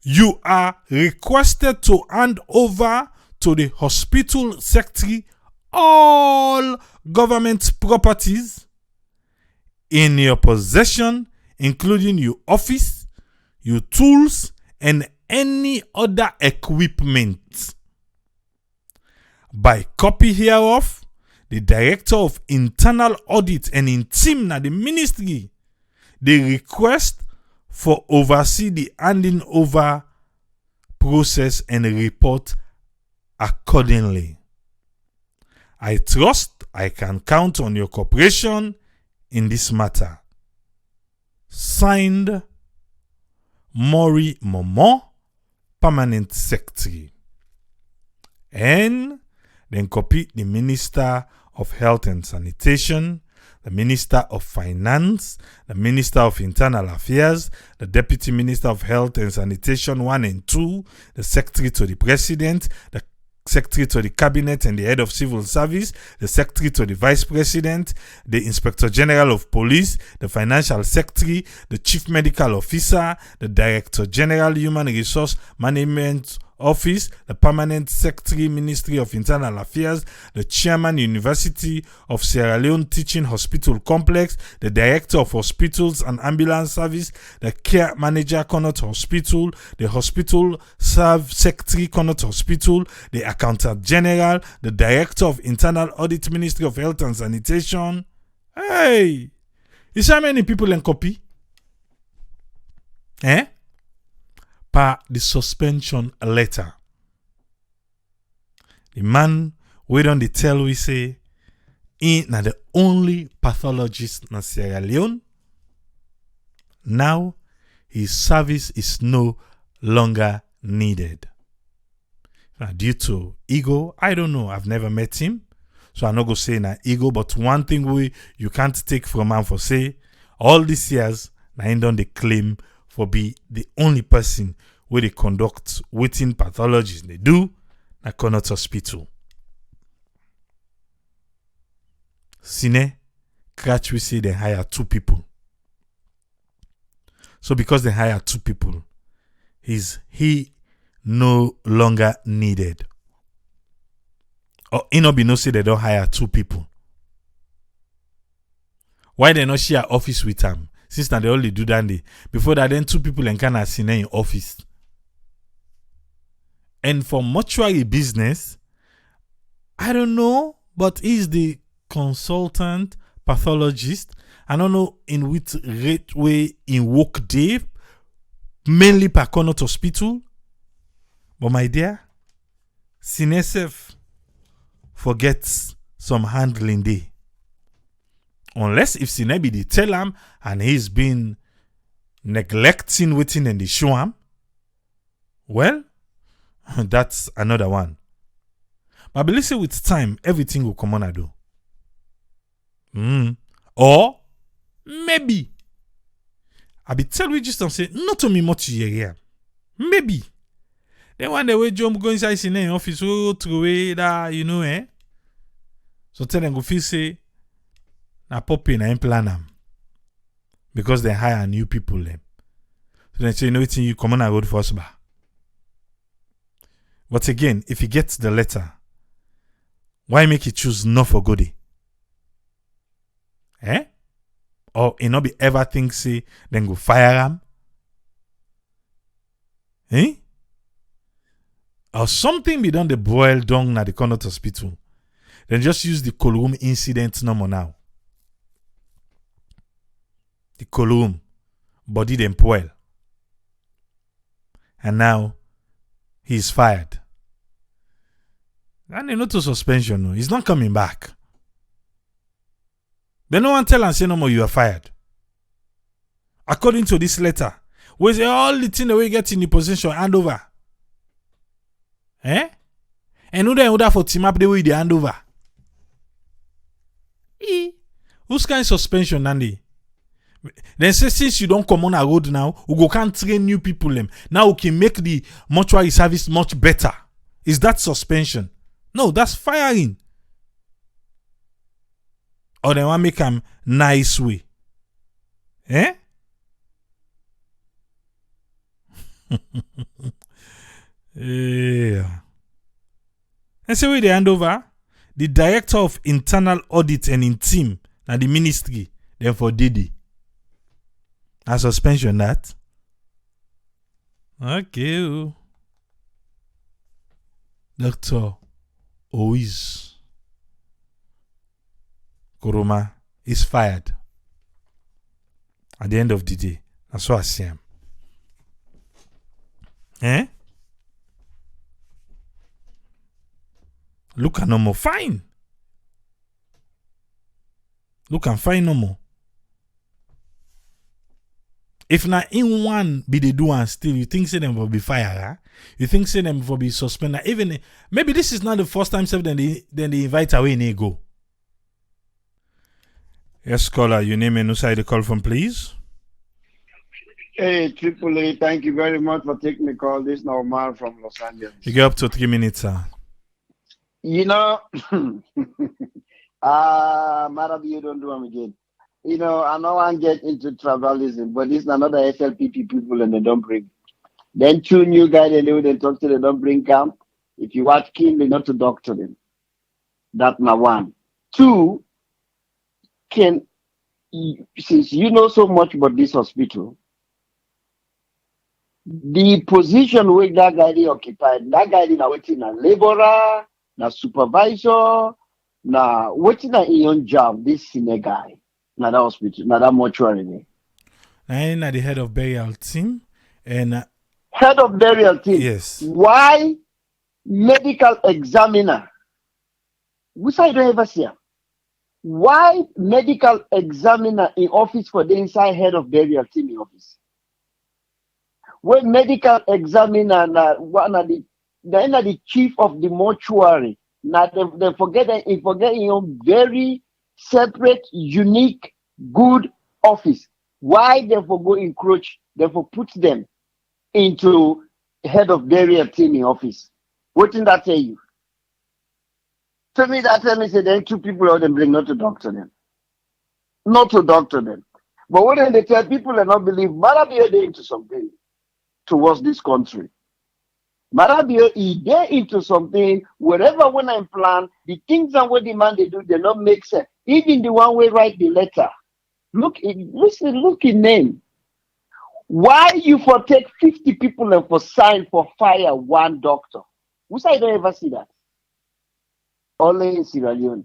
You are requested to hand over to the hospital secretary all government properties in your possession, including your office, your tools, and any other equipment. By copy hereof, the Director of Internal Audit and in team na the ministry, they request for oversee the handing over process, and report accordingly. I trust I can count on your cooperation in this matter. Signed, Mori Momo, Permanent Secretary. And then copy the Minister of Health and Sanitation, the Minister of Finance, the Minister of Internal Affairs, the Deputy Minister of Health and Sanitation 1 and 2, the Secretary to the President, the Secretary to the Cabinet and the Head of Civil Service, the Secretary to the Vice President, the Inspector General of Police, the Financial Secretary, the Chief Medical Officer, the Director General Human Resource Management Office, the Permanent Secretary, Ministry of Internal Affairs, the Chairman, University of Sierra Leone Teaching Hospital Complex, the Director of Hospitals and Ambulance Service, the Care Manager, Connaught Hospital, the Hospital Secretary, Connaught Hospital, the Accountant General, the Director of Internal Audit, Ministry of Health and Sanitation. Hey! You see how many people in copy? Per the suspension letter. The man we don't tell we say he na the only pathologist na Sierra Leone. Now his service is no longer needed. Now, due to ego, I don't know. I've never met him, so I'm not gonna say na ego. But one thing you can't take from him for say all these years na him don dey claim for be the only person where they conduct waiting pathologies they do na Connaught Hospital. Sine, catch we say they hire 2 people. So because they hire 2 people, he no longer needed. Or he no be no say they don't hire 2 people. Why they not share office with him? Since now they only do that day. Before that, then 2 people and can Sine in office. And for mortuary business, I don't know, but he's the consultant pathologist. I don't know in which rate way in work day, mainly per Connaught Hospital. But my dear, Sinesef forgets some handling day. Unless if Sinebi they tell him and he's been neglecting waiting and they show him, well, that's another one. But I believe with time, everything will come on a do. Or maybe I be tell we just don't say not to me much here. Maybe. Then one day we jump go inside in office, we through away that, So tell them go feel say na poppy na implant them. Because they hire new people them. So they say, what you come on a road first bar. But again, if he gets the letter, why make he choose not for goodie? Or he not be ever think say, then go fire him? Or something be done the boil down na the Connaught Hospital. Then just use the Koroma incident number now. The Koroma body them boil. And now he's fired. And not to suspension, no. He's not coming back. Then no one tell and say no more you are fired. According to this letter, we say all the thing that we get in the position hand over. And who then would have for team up the way they hand over? Who's kind of suspension, Nandi? Then say since you don't come on a road now, we go can't train new people them. Now we can make the mortuary service much better. Is that suspension? No, that's firing. Or they want to make them nice way. Yeah. And so we they hand over the director of internal audit and in team and the ministry, then for Didi. A suspension that. Okay. Dr. Owizz Koroma is fired. At the end of the day. That's what I see him. Look at no more fine. Look and fine no more. If not in one be the do and still, you think say them will be fired, huh? You think say them will be suspended. Even maybe this is not the first time then they invite away and they go. Yes, caller, your name and who side the call from, please. Hey, Triple A, thank you very much for taking the call. This is Normal from Los Angeles. You get up to 3 minutes, sir. You know, Marabi, you don't do them again. You know, I know I get into tribalism, but this is another SLPP people and they don't bring. Then 2 new guys, they know they talk to, they don't bring camp. If you watch King, they not to doctor them. That's my 1. 2, since you know so much about this hospital, the position where that guy they occupied, that guy is waiting a laborer, na supervisor, na waiting a own job, this senior guy, na that hospital, na that mortuary. I'm at the head of burial team and head of burial team. Yes. Why medical examiner? Which I don't ever see him. Why medical examiner in office for the inside head of burial team in office? When medical examiner one of the chief of the mortuary, now they forget very separate, unique, good office. Why they for go encroach? They for put them into head of burial team in office. What did that tell you? Tell me that tell me say then 2 people out and bring not to doctor them. Not to doctor them. But when they tell people and not believe, Marabio they into something towards this country. Marabio is there into something, wherever when I plan, the things and what the man they do, they not make sense. Even the one we write the letter. Look in name. Why you for take 50 people and for sign for fire 1 doctor? Who say I don't ever see that? Only in Sierra Leone.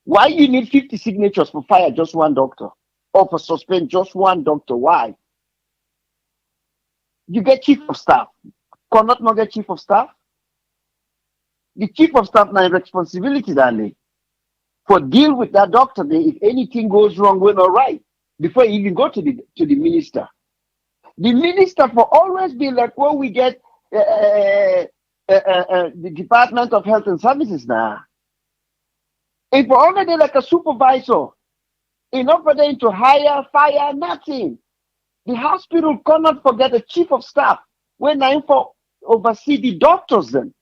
Why you need 50 signatures for fire just 1 doctor? Or for suspend just 1 doctor? Why? You get chief of staff. Cannot not get chief of staff? The chief of staff now responsibility that for deal with that doctor if anything goes wrong, we're not right. Before you even go to the minister. The minister for always be like, well, we get the Department of Health and Services now. If we're already like a supervisor, enough for them to hire, fire, nothing. The hospital cannot forget the chief of staff when I'm for oversee the doctors then.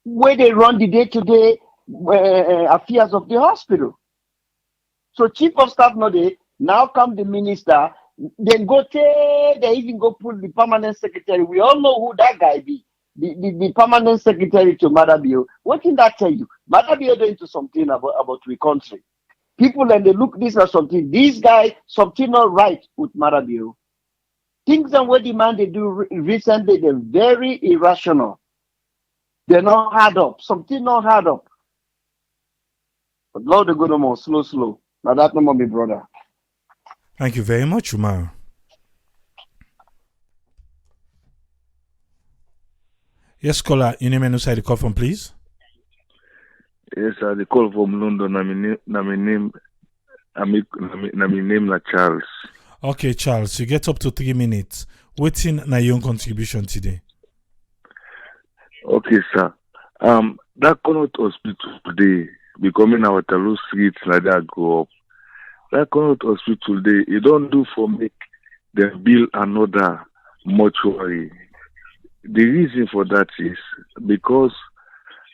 Where they run the day-to-day affairs of the hospital. So chief of staff no dey, now come the minister, then they even go pull the permanent secretary. We all know who that guy be. The permanent secretary to Madabio. What can that tell you? Madabio doing to something about the country. People and they look this as something. This guy, something not right with Madabio. Things and what the man they do recently, they're very irrational. They're not hard up. Something not hard up. But Lord, they go no more slow. Now that no more, my brother. Thank you very much, Umar. Yes, caller, your name and who side the call from, please. Yes, sir. The call from London. My name na Charles. Okay, Charles, you get up to 3 minutes. Waiting na your own contribution today. Okay, sir. That Connaught Hospital today, becoming our Waterloo streets like that go up. That Connaught Hospital today, you don't do for make them build another mortuary. The reason for that is because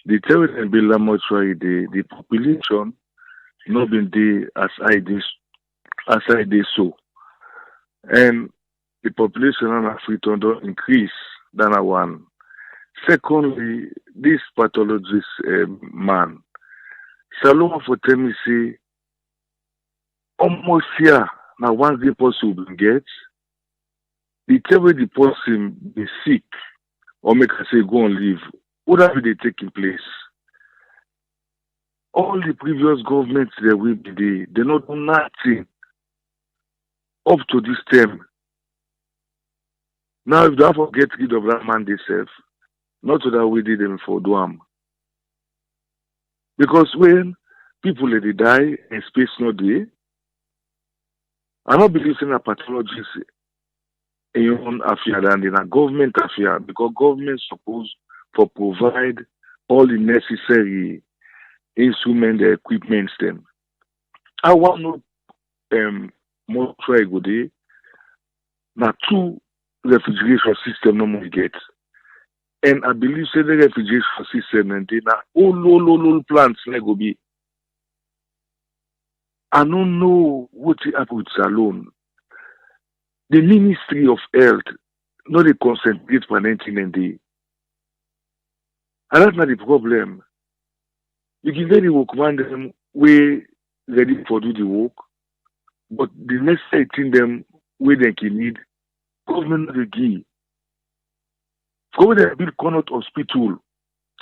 the territory build a mortuary, the population not been there as I did so. And the population in Freetown don't increase than a one. Secondly, this pathologist man, Saloma for tell me say, almost here, now one day possible get, the tell the person be sick, or make her say go and leave, would have been taking place. All the previous governments that will be there, they not do nothing up to this term. Now, if they have to get rid of that man themselves, not that we did them for Duam. Because when people let it die and space not there, I don't believe in a pathologist in your own affair than in a government affair, because government is supposed to provide all the necessary instruments, the equipment them. I want no mortuary go there. Now 2 refrigeration system no more get. And I believe say the refrigeration system and they now all plants like go be. I don't know what happened with Salon. The Ministry of Health, not they concentrate on anything and they. And that's not the problem. You can very recommend them we ready for do the work, but the next thing them where they can need, government will give. Go there build Connaught Hospital.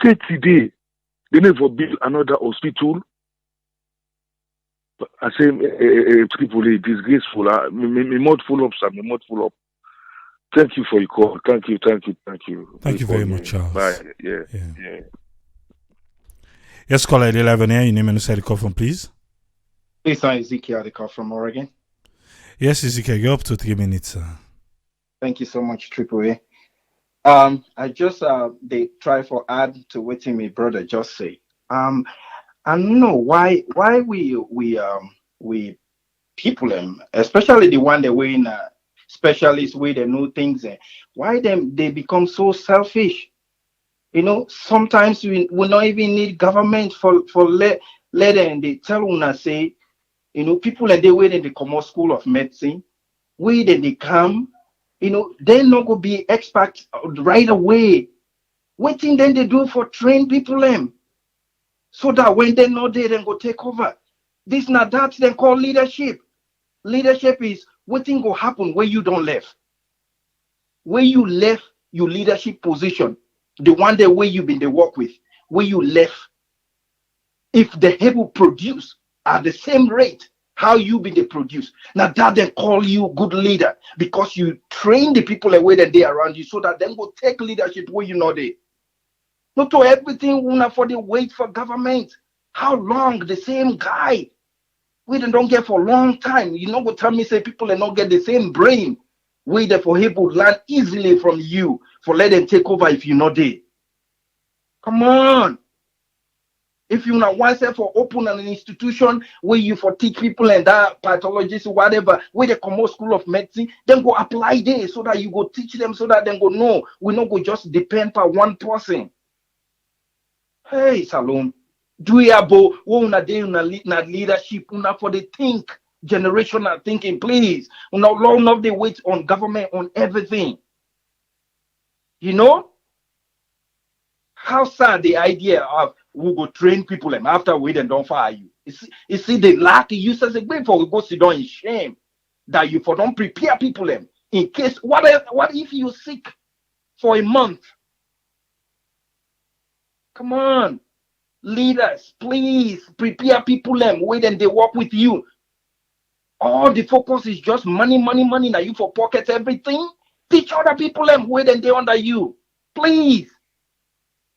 Say today, they never build another hospital. I say people are disgraceful. Me mouth full up, sir. Me mouth full up. Thank you for your call. Thank you. Thank you very much, Charles. Bye. Yeah. Yes, caller 11 here. Your name and the call from, please. It's Ezekiel, the call from Oregon. Yes, Ezekiel, you're up to 3 minutes, sir. Thank you so much, Triple A. I just they try for add to what my brother just say. I don't know why we people especially the one that we in specialists way they know things why they become so selfish. You know, sometimes we not even need government for let them they tell una say, you know, people and they wait in the commerce school of medicine, where they come, you know, they not go be experts right away. What thing then they do for train people so that when they know they then go take over. This not that they call leadership. Leadership is what thing go happen when you don't left. When you left your leadership position, the one that way you been they work with, where you left, if the able produce at the same rate how you been they produce, now that they call you good leader because you train the people away that they around you so that then go take leadership where you know they. Not to everything una for the wait for government. How long the same guy? We don't get for a long time. You know what tell me say people and not get the same brain. We therefore able to learn easily from you for let them take over if you not there. Come on. If you not want to for open an institution where you for teach people and that pathologists or whatever, where they come out school of medicine, then go apply there so that you go teach them so that then go no, we not go just depend on one person. Hey, Salon, do we have una day una leadership una for the think generational thinking, please. Una long enough they wait on government on everything. You know how sad the idea of we go train people and after we then don't fire you. You see the lack of users again for we go sit down in shame that you for don't prepare people them in case what if you sick for a month? Come on, leaders, please prepare people them wait and they work with you. All the focus is just money. Now you for pocket everything. Teach other people them wait and they under you. Please.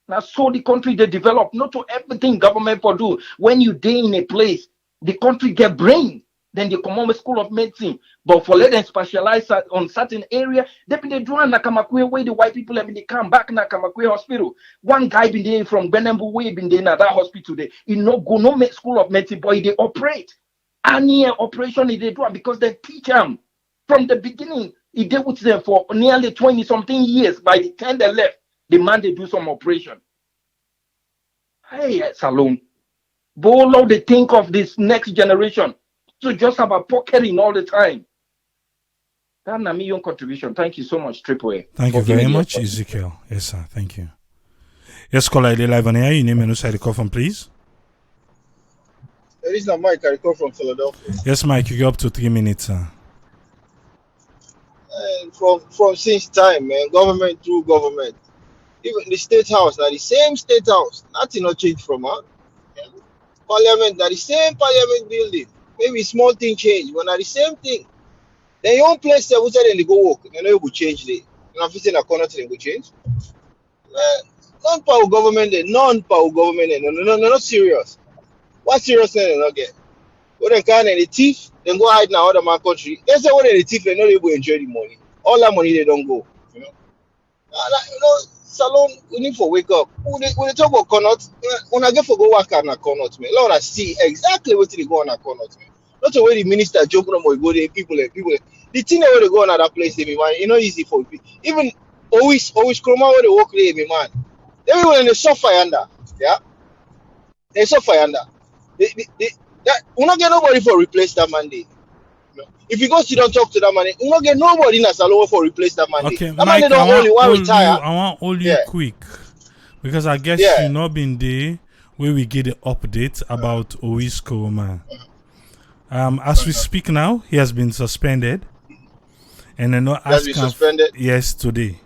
Now so the country they develop, not to everything government for do. When you day in a place, the country get brain. Then they come on with school of medicine. But for let them specialize on certain area, they be they draw na Kamakwe where the white people have been they come back na Kamakwe hospital. One guy been there from Benembu way been there in that hospital there. He no go no make school of medicine, but they operate. Any operation they do because they teach them from the beginning. He did with them for nearly 20 something years. By the time they left, the man they do some operation. Hey, Salon. Bolo they think of this next generation. So just about pocketing all the time. That's a million contribution. Thank you so much, Triple A. Thank you very much, Ezekiel. Yes, sir. Thank you. Yes, caller, live on air. Your name and who side the call from, please. It is not Mike. I call from Philadelphia. Yes, Mike. You go up to 3 minutes, sir. And from since time, man, government through government. Even the state house, now the same state house. Nothing not changed from her. Parliament, now the same parliament building. Maybe small thing change, but not the same thing. Then your own place, they will say they go work. You know, you will change it. You know, if it's in a corner, they will change. Non-power government, non-power government, no, not serious. What seriousness they not get? When they can and the thief, then go hide in another man country. They say when they thief, they not able to enjoy the money. All that money they don't go. Salon, we need for wake up. When they talk about Connaught, when I get for go work on a Connaught, man, Lord, I see exactly what they go on a Connaught, man. Not the way the minister joke no more, go there, people. The thing that they go on that place, man, you know, easy for people. Even Owizz Koroma where they work there, man. Everyone they suffer under, yeah, they suffer under. We not get nobody for replace that mandate. If you go sit down talk to that man, we not get nobody in a salon for replace that mandate. Okay, That Mike, man they don't only one retire. I want hold you Yeah. quick because I guess Yeah. you not been there where we get the update about Owizz Koroma. As we speak now, he has been suspended, and they not Has been asking. suspended. Yes, today.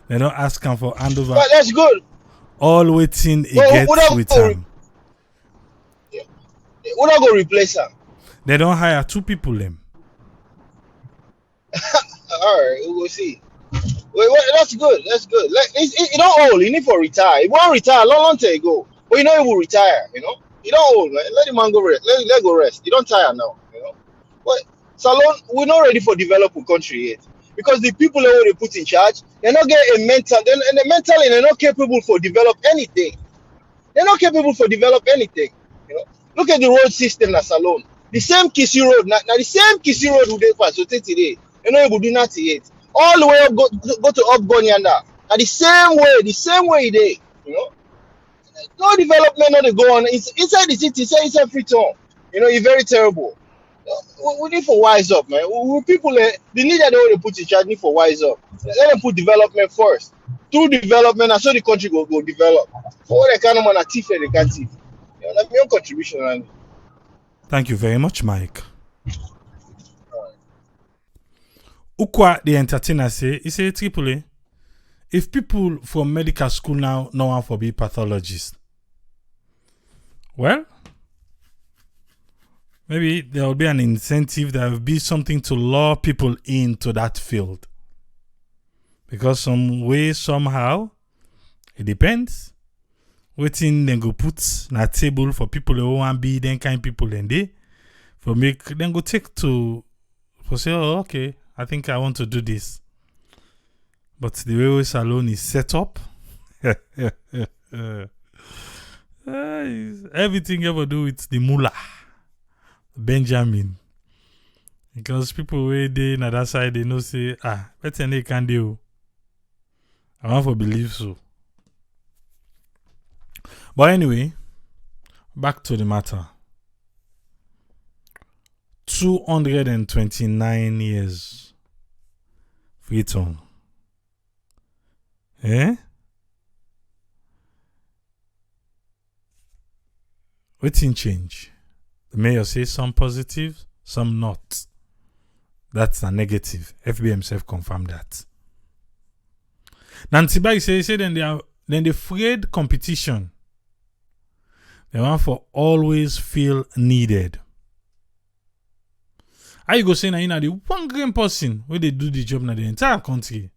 They don't ask him for handover. But that's good. All waiting he Well, gets who don't with go- him. We're not gonna replace him. They don't hire two people them. All right, we will see. Wait, that's good. That's good. Like, it don't old. He need for retire. He won't retire long time ago. But you know he will retire. You know, he don't old, man. Let the man go rest. Let go rest. He don't tire now. You know, but Salon, we're not ready for developing country yet because the people that they put in charge, they're not getting a mental. And the mentally, they're not capable for develop anything. They're not capable for develop anything. You know, look at the road system na Salon. The same Kissy Road, now the same Kissy Road who they pass so today. You know, able to do nothing yet. All the way up go to up Bonyanda. And the same way they, you know. No development, not to go on. It's inside the city, inside Freetown. You know, it's very terrible. We need for wise up, man. People, the leader they want to put in charge need for wise up. Let them put development first. Through development, and so the country go develop. For what they kind of man a thief and they can't thief. You know, that's my own contribution, man. Thank you very much, Mike. Ukwa the entertainer say, he say Triple, if people from medical school now no one for be pathologist, well, maybe there will be an incentive, there will be something to lure people into that field. Because some way, somehow, it depends. Waiting then go put na table for people who want be then kind people and they for make then go take to for say, oh, okay, I think I want to do this. But the way we salon is set up, everything ever do with the mullah, Benjamin. Because people way they na that side they know say, better they can do. I want to believe so. But anyway, back to the matter. 229 years. Freetown. Eh? Waiting change. The mayor says some positive, some not. That's a negative. FB himself confirmed that. Nancy Bai say then they afraid competition. They want for always feel needed. How you go say na the one green person where they do the job na the entire country?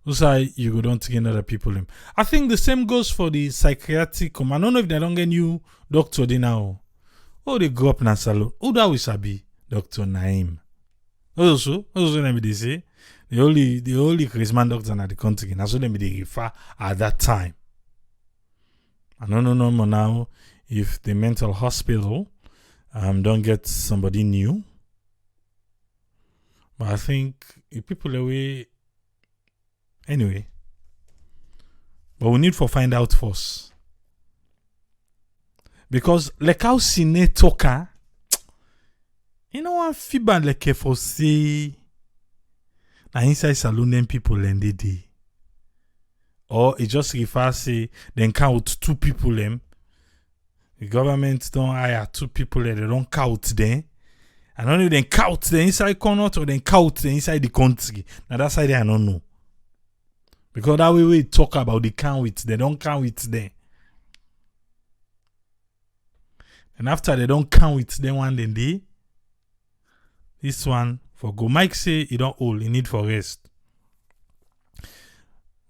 Also, you go don't get other people in. I think the same goes for the psychiatric home. I don't know if they don't get new doctor they now. Oh, they go up in a salon. Who that will be Dr. Naim? Also they say the only charismatic doctor in the country. That's what they refer at that time. I don't know more now if the mental hospital don't get somebody new. But I think if people away anyway. But we need to find out first. Because like how Sine talker, you know what feedback like for say na inside salon them people and they day. Or it just refers say then count two people them. The government don't hire two people and they don't count them. And only then count the inside Connaught or then count the inside the country. Now that side I don't know. Because that way we talk about the count with, they don't count with them. And after they don't count with them one then they, this one for go. Mike say he don't hold, he need for rest.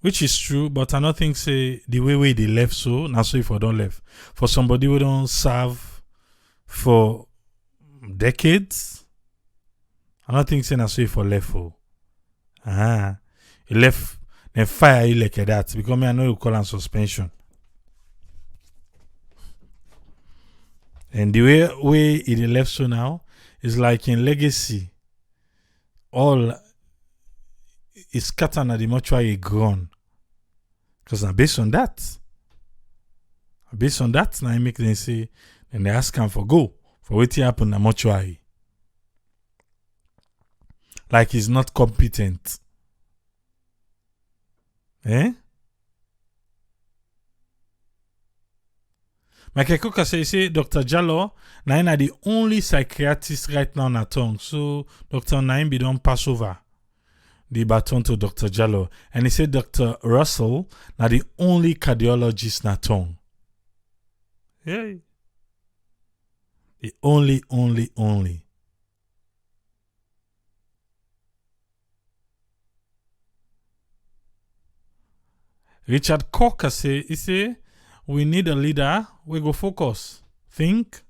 Which is true, but I don't think say the way they left so, now so if I don't left. For somebody who don't serve for decades, I don't think say now so if I left for. He left, then fire you like that. Because me, I know you call on suspension. And the way it left so now is like in legacy. All is scattered at the mortuary grown. Because now based on that, now I make them say, and they ask him for go for what happened at mortuary. Like he's not competent. Michael Coker say Dr. Jallo Naim are the only psychiatrist right now na tongue. So Dr. Naim be don't pass over the baton to Dr. Jallo. And he said Dr. Russell na the only cardiologist na tongue. Yeah. The only. Richard Coker say we need a leader. We go focus, think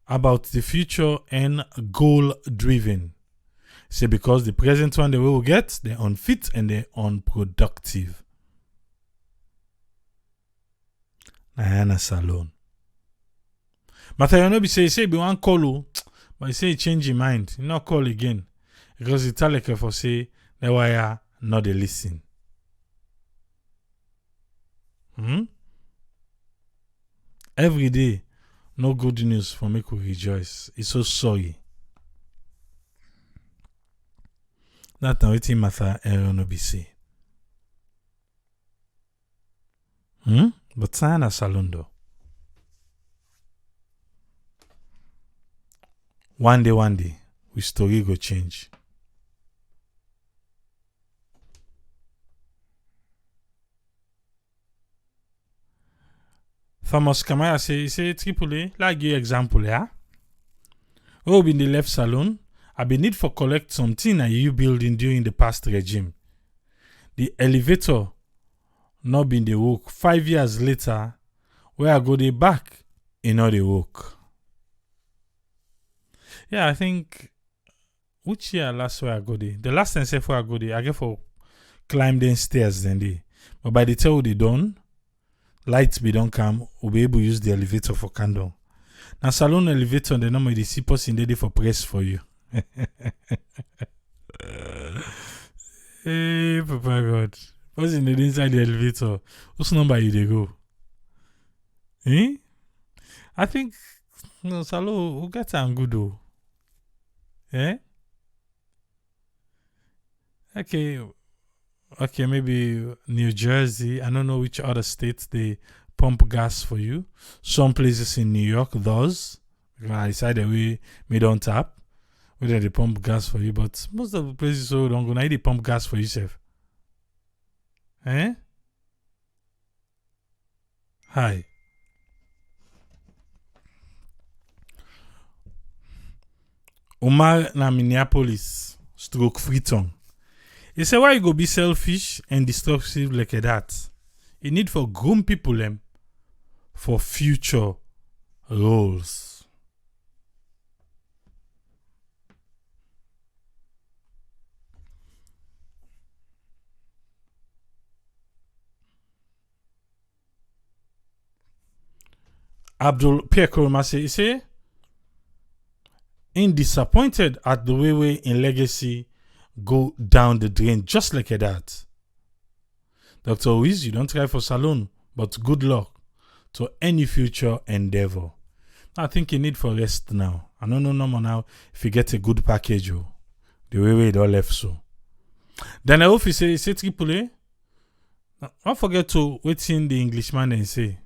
about the future and goal driven. Say because the present one they will get, they're unfit and they're unproductive. Nayana Salon. Mathayono be say be one call you, but he say he change his mind. He not call again. Because he tell like for say the wire not they listen. Every day, no good news for make we rejoice. It's so sorry. That now wetin matter no be say. But sign a salon though. One day, we story go change. Thomas Kamara say Triple like give example, yeah? Oh, in the left salon, I be need for collect something at you building during the past regime. The elevator not been the work. 5 years later, where I go the back, not the work. Yeah, I think which year last where I go there? The last time where I go there, I get for climb them stairs then they. But by the time they done, lights be don't come, we'll be able to use the elevator for candle. Now salon elevator, they normally see person there for press for you. Hey, Papa God. What's in the inside the elevator? Whose number you they go? I think no salon who get am good though. Okay, maybe New Jersey. I don't know which other states they pump gas for you. Some places in New York does. I decided we don't tap. Whether they pump gas for you, but most of the places so don't go. Now they pump gas for yourself. Hi. Omar na Minneapolis stroke Freetown. He say why you go be selfish and destructive like that? You need for groom people for future roles. Abdul Pierre Koroma say in disappointed at the way in legacy go down the drain just like that. Dr. Owizz, you don't try for salon, but good luck to any future endeavor. I think you need for rest now. I don't know no more now if you get a good package, the way it all left so. Then I hope you say Triple A. Don't forget to wait in the Englishman and say.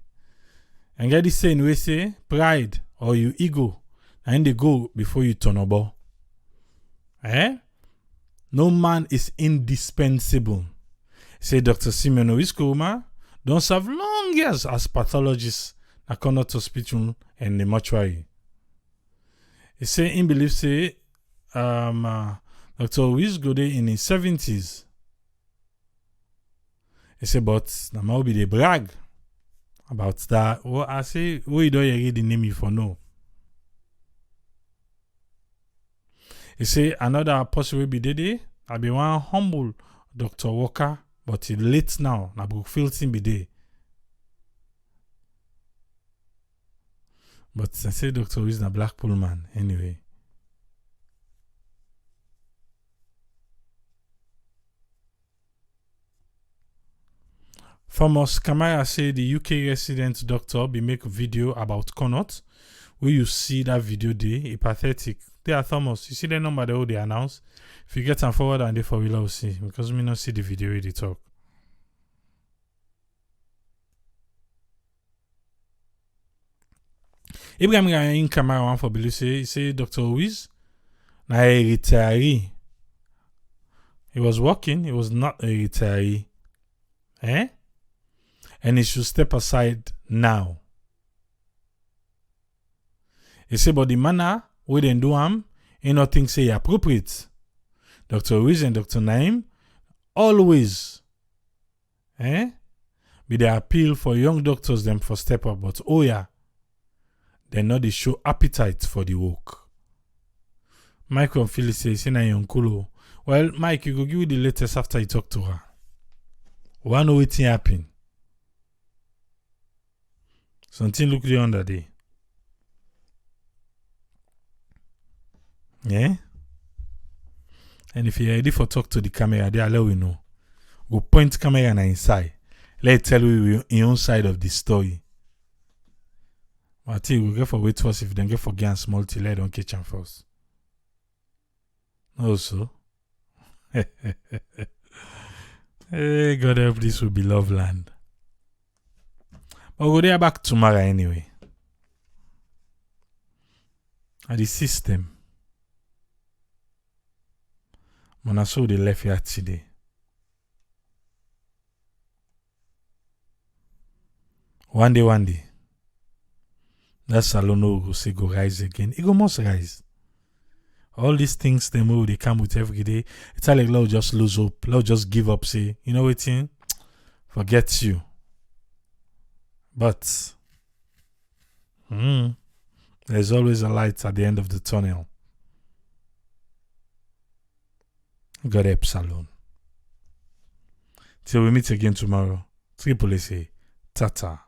And get this saying we say pride or your ego and they go before you turn about. No man is indispensable. Say Dr. Simeon Owizz Koroma don't serve long years as pathologist at Connaught Hospital and the Mortuary. He say in belief say Dr. Owizz go there in his 70s. He say, but na ma be they brag about that. Well, I say, we don't hear the name you for no. He say another person will be there. I be one humble Dr. Walker, but he late now. Na Brookfield be there. But I say Dr. Owizz na Blackpool man anyway. Famous Kamara say the UK resident doctor be make a video about Connaught. Where you see that video day, pathetic. They are Thomas. You see the number they announce. If you get them forward and they for will see because me not see the video where they talk. Ibrahim in Kamara one for Billy say Dr. Owizz na a retiree. He was working, he was not a retiree. And he should step aside now. He say, but the manner we then do he not think say appropriate. Dr. Owizz and Dr. Naim always be the appeal for young doctors them for step up, but oh yeah, they not they show appetite for the work. Mike and Phyllis say na young kulo. Well, Mike, you go give you the latest after you talk to her. One know what happen. Something look the under there. Yeah? And if you're ready for talk to the camera, they allow you know. Go point camera na inside. Let it tell you your own side of the story. But I think we'll get for wait first if you don't get for gain small till I don't catch them first. Also. Hey, God help this will be love land. But we'll go there back tomorrow anyway. And the system. When I saw the left here today. One day. That salon will say go rise again. It go must rise. All these things they move, they come with every day. It's like Lord just lose hope. Lord just give up. Say, you know what? Forget you. But there's always a light at the end of the tunnel. God help Salon. Till we meet again tomorrow. Triple say, tata.